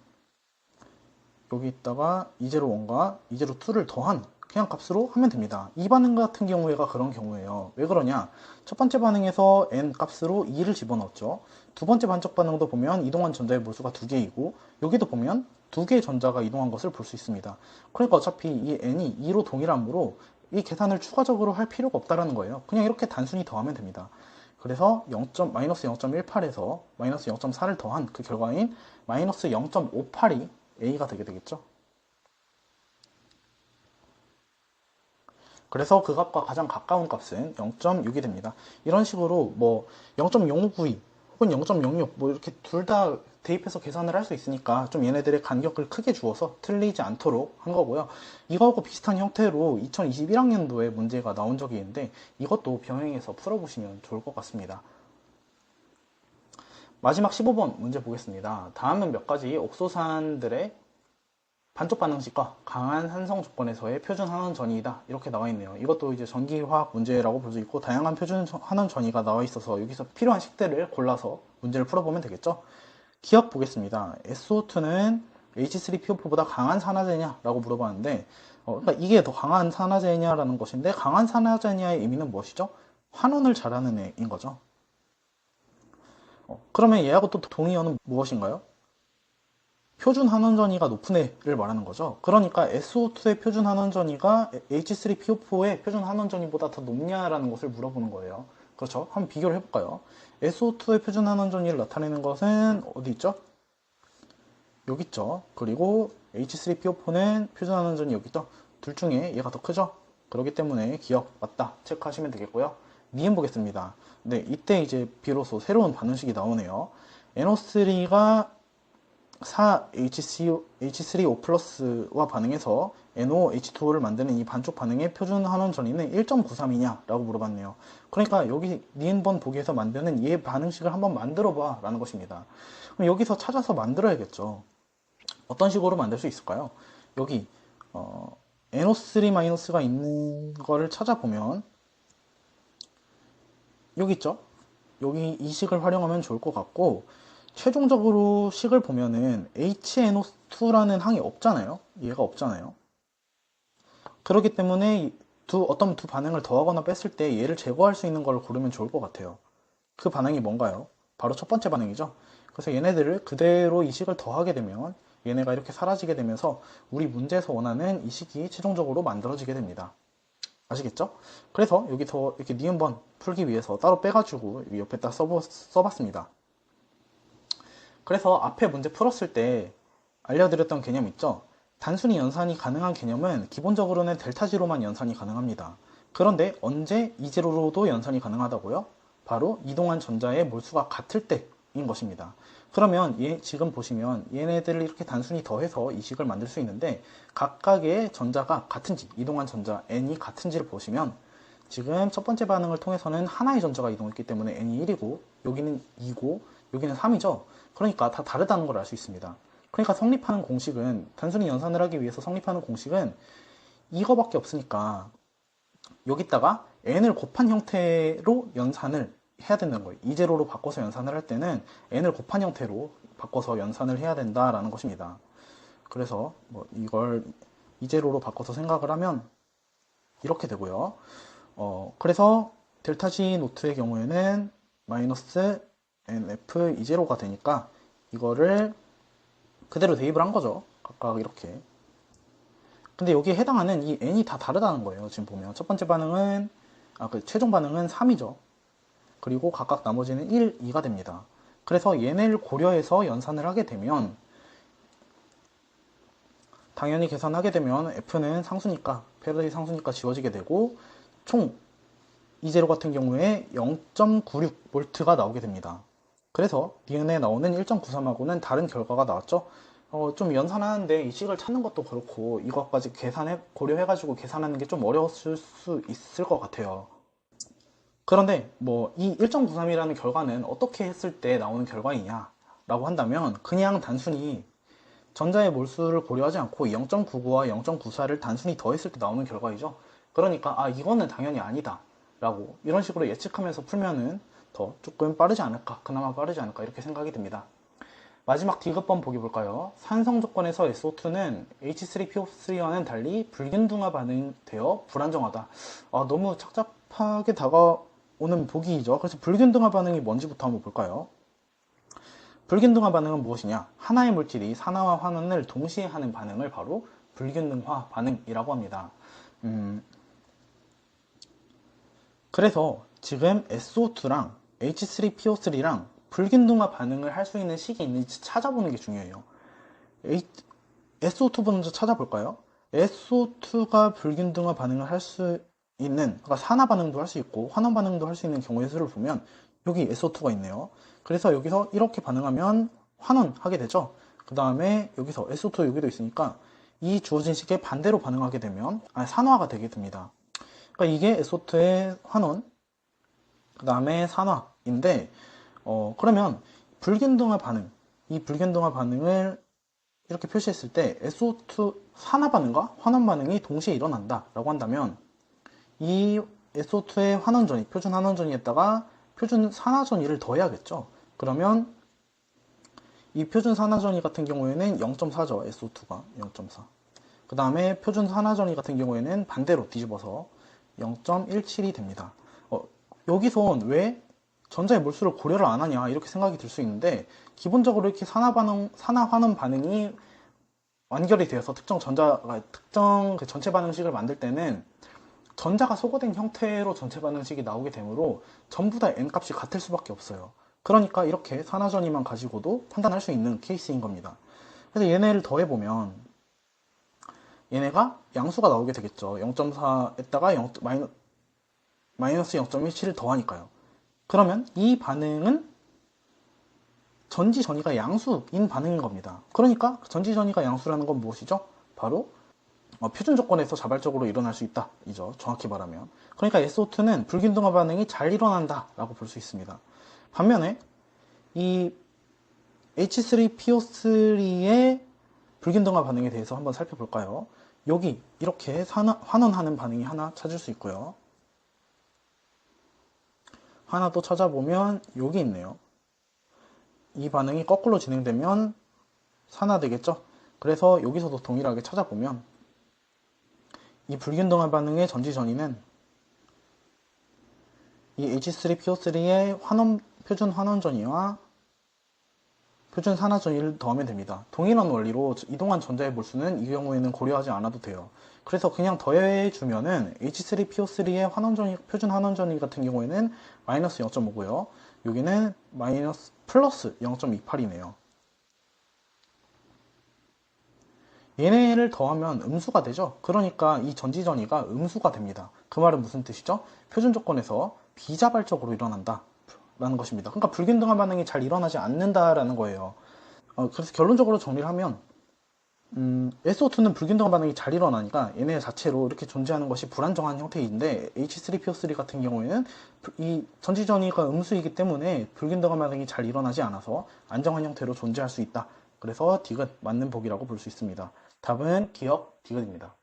여기 있다가 E01과 E02를 더한 그냥 값으로 하면 됩니다. 이 반응 같은 경우에가 그런 경우예요. 왜 그러냐? 첫 번째 반응에서 n 값으로 2를 집어넣었죠. 두 번째 반적 반응도 보면 이동한 전자의 몰수가 2개이고 여기도 보면 2개의 전자가 이동한 것을 볼 수 있습니다. 그러니까 어차피 이 n이 2로 동일하므로 이 계산을 추가적으로 할 필요가 없다는 거예요. 그냥 이렇게 단순히 더하면 됩니다. 그래서 마이너스 0.18에서 마이너스 0.4를 더한 그 결과인 마이너스 0.58이 A가 되게 되겠죠. 그래서 그 값과 가장 가까운 값은 0.6이 됩니다. 이런 식으로 0.0592 혹은 0.06 이렇게 둘 다 대입해서 계산을 할 수 있으니까 좀 얘네들의 간격을 크게 주어서 틀리지 않도록 한 거고요. 이거하고 비슷한 형태로 2021학년도에 문제가 나온 적이 있는데 이것도 병행해서 풀어보시면 좋을 것 같습니다. 마지막 15번 문제 보겠습니다. 다음은 몇 가지 옥소산들의 반쪽 반응식과 강한 산성 조건에서의 표준 환원 전이이다 이렇게 나와 있네요. 이것도 이제 전기화학 문제라고 볼 수 있고 다양한 표준 환원 전이가 나와 있어서 여기서 필요한 식들을 골라서 문제를 풀어보면 되겠죠. 기억 보겠습니다. SO2는 H3PO4보다 강한 산화제냐라고 물어봤는데, 그러니까 이게 더 강한 산화제냐라는 것인데, 강한 산화제냐의 의미는 무엇이죠? 환원을 잘하는 애인 거죠. 그러면 얘하고 또 동의어는 무엇인가요? 표준 환원전이가 높은 애를 말하는 거죠. 그러니까 SO2의 표준 환원전이가 H3PO4의 표준 환원전이보다 더 높냐라는 것을 물어보는 거예요. 그렇죠? 한번 비교를 해볼까요? SO2의 표준 환원전이를 나타내는 것은 어디 있죠? 여기 있죠. 그리고 H3PO4는 표준 환원전이 여기 있죠. 둘 중에 얘가 더 크죠? 그렇기 때문에 기억 맞다 체크하시면 되겠고요. 니은 보겠습니다. 네, 이때 이제 비로소 새로운 반응식이 나오네요. NO3가 4H3O 플러스와 반응해서 NOH2를 만드는 이 반쪽 반응의 표준 환원 전위는 1.93이냐 라고 물어봤네요. 그러니까 여기 니은번 보기에서 만드는 얘 반응식을 한번 만들어 봐 라는 것입니다. 그럼 여기서 찾아서 만들어야겠죠. 어떤 식으로 만들 수 있을까요? 여기 NO3-가 있는 거를 찾아보면 여기 있죠? 여기 이 식을 활용하면 좋을 것 같고, 최종적으로 식을 보면은 HNO2라는 항이 없잖아요. 얘가 없잖아요. 그렇기 때문에 어떤 두 반응을 더하거나 뺐을 때 얘를 제거할 수 있는 걸 고르면 좋을 것 같아요. 그 반응이 뭔가요? 바로 첫 번째 반응이죠. 그래서 얘네들을 그대로 이 식을 더하게 되면 얘네가 이렇게 사라지게 되면서 우리 문제에서 원하는 이 식이 최종적으로 만들어지게 됩니다. 아시겠죠? 그래서 여기서 이렇게 니은번 풀기 위해서 따로 빼가지고 여기 옆에다 써봤습니다. 그래서 앞에 문제 풀었을 때 알려드렸던 개념 있죠? 단순히 연산이 가능한 개념은 기본적으로는 델타지로만 연산이 가능합니다. 그런데 언제 이제로로도 연산이 가능하다고요? 바로 이동한 전자의 몰수가 같을 때인 것입니다. 그러면 지금 보시면 얘네들을 이렇게 단순히 더해서 이 식을 만들 수 있는데 각각의 전자가 같은지, 이동한 전자 n이 같은지를 보시면 지금 첫 번째 반응을 통해서는 하나의 전자가 이동했기 때문에 n이 1이고 여기는 2고 여기는 3이죠. 그러니까 다 다르다는 걸 알 수 있습니다. 그러니까 성립하는 공식은, 단순히 연산을 하기 위해서 성립하는 공식은 이거밖에 없으니까 여기다가 n을 곱한 형태로 연산을 해야 된다는 거예요. 이제로로 바꿔서 연산을 할 때는 n을 곱한 형태로 바꿔서 연산을 해야 된다라는 것입니다. 그래서 뭐 이걸 이제로로 바꿔서 생각을 하면 이렇게 되고요. 그래서 델타 G 노트의 경우에는 마이너스 NF 이제로가 되니까 이거를 그대로 대입을 한 거죠. 각각 이렇게. 근데 여기에 해당하는 이 n이 다 다르다는 거예요. 지금 보면 첫 번째 반응은 그 최종 반응은 3이죠. 그리고 각각 나머지는 1, 2가 됩니다. 그래서 얘네를 고려해서 연산을 하게 되면 당연히 계산하게 되면 F는 상수니까 패러데이 상수니까 지워지게 되고 총 이제로 같은 경우에 0.96V가 나오게 됩니다. 그래서 니은에 나오는 1.93하고는 다른 결과가 나왔죠. 좀 연산하는데 이 식을 찾는 것도 그렇고 이것까지 고려해가지고 계산하는 게 좀 어려웠을 수 있을 것 같아요. 그런데 뭐 이 1.93이라는 결과는 어떻게 했을 때 나오는 결과이냐 라고 한다면 그냥 단순히 전자의 몰수를 고려하지 않고 0.99와 0.94를 단순히 더했을 때 나오는 결과이죠. 그러니까 이거는 당연히 아니다 라고 이런 식으로 예측하면서 풀면은 더 조금 빠르지 않을까, 그나마 빠르지 않을까 이렇게 생각이 듭니다. 마지막 D급번 보기 볼까요? 산성 조건에서 SO2는 H3PO3와는 달리 불균등화 반응되어 불안정하다. 너무 착잡하게 다가오는 보기이죠. 그래서 불균등화 반응이 뭔지부터 한번 볼까요? 불균등화 반응은 무엇이냐? 하나의 물질이 산화와 환원을 동시에 하는 반응을 바로 불균등화 반응이라고 합니다. 그래서 지금 SO2랑 H3PO3랑 불균등화 반응을 할 수 있는 식이 있는지 찾아보는 게 중요해요. SO2 먼저 찾아볼까요? SO2가 불균등화 반응을 할 수 있는, 그러니까 산화 반응도 할 수 있고 환원 반응도 할 수 있는 경우의 수를 보면 여기 SO2가 있네요. 그래서 여기서 이렇게 반응하면 환원하게 되죠. 그 다음에 여기서 SO2 여기도 있으니까 이 주어진 식에 반대로 반응하게 되면 산화가 되게 됩니다. 그러니까 이게 SO2의 환원, 그 다음에 산화인데 그러면 불균등화 반응, 이 불균등화 반응을 이렇게 표시했을 때 SO2 산화 반응과 환원 반응이 동시에 일어난다 라고 한다면 이 SO2의 환원전이, 표준 환원전이었다가 표준 산화전이를 더해야겠죠. 그러면 이 표준 산화전이 같은 경우에는 0.4죠. SO2가 0.4. 그 다음에 표준 산화전이 같은 경우에는 반대로 뒤집어서 0.17이 됩니다. 여기선 왜 전자의 몰수를 고려를 안 하냐 이렇게 생각이 들 수 있는데, 기본적으로 이렇게 산화환원 반응이 완결이 되어서 특정 그 전체 반응식을 만들 때는 전자가 소거된 형태로 전체 반응식이 나오게 되므로 전부 다 n 값이 같을 수밖에 없어요. 그러니까 이렇게 산화전이만 가지고도 판단할 수 있는 케이스인 겁니다. 그래서 얘네를 더해보면 얘네가 양수가 나오게 되겠죠. 0.4에다가 마이너스 0.17을 더하니까요. 그러면 이 반응은 전지전이가 양수인 반응인 겁니다. 그러니까 전지전이가 양수라는 건 무엇이죠? 바로 표준 조건에서 자발적으로 일어날 수 있다 이죠. 정확히 말하면. 그러니까 SO2는 불균등화 반응이 잘 일어난다 라고 볼 수 있습니다. 반면에 이 H3PO3의 불균등화 반응에 대해서 한번 살펴볼까요? 여기 이렇게 환원하는 반응이 하나 찾을 수 있고요. 하나 또 찾아보면 여기 있네요. 이 반응이 거꾸로 진행되면 산화되겠죠? 그래서 여기서도 동일하게 찾아보면 이 불균등한 반응의 전지전이는 이 H3PO3의 표준 환원전이와 표준 산화전이를 더하면 됩니다. 동일한 원리로 이동한 전자의 몰수는 이 경우에는 고려하지 않아도 돼요. 그래서 그냥 더해주면은 H3PO3의 표준 환원전이 같은 경우에는 마이너스 0.5고요. 여기는 플러스 0.28이네요. 얘네를 더하면 음수가 되죠. 그러니까 이 전지전이가 음수가 됩니다. 그 말은 무슨 뜻이죠? 표준 조건에서 비자발적으로 일어난다 라는 것입니다. 그러니까 불균등한 반응이 잘 일어나지 않는다라는 거예요. 그래서 결론적으로 정리를 하면 SO2는 불균등한 반응이 잘 일어나니까 얘네 자체로 이렇게 존재하는 것이 불안정한 형태인데, H3PO3 같은 경우에는 이 전지전이가 음수이기 때문에 불균등한 반응이 잘 일어나지 않아서 안정한 형태로 존재할 수 있다. 그래서 디귿 맞는 복이라고 볼 수 있습니다. 답은 기억 디귿입니다.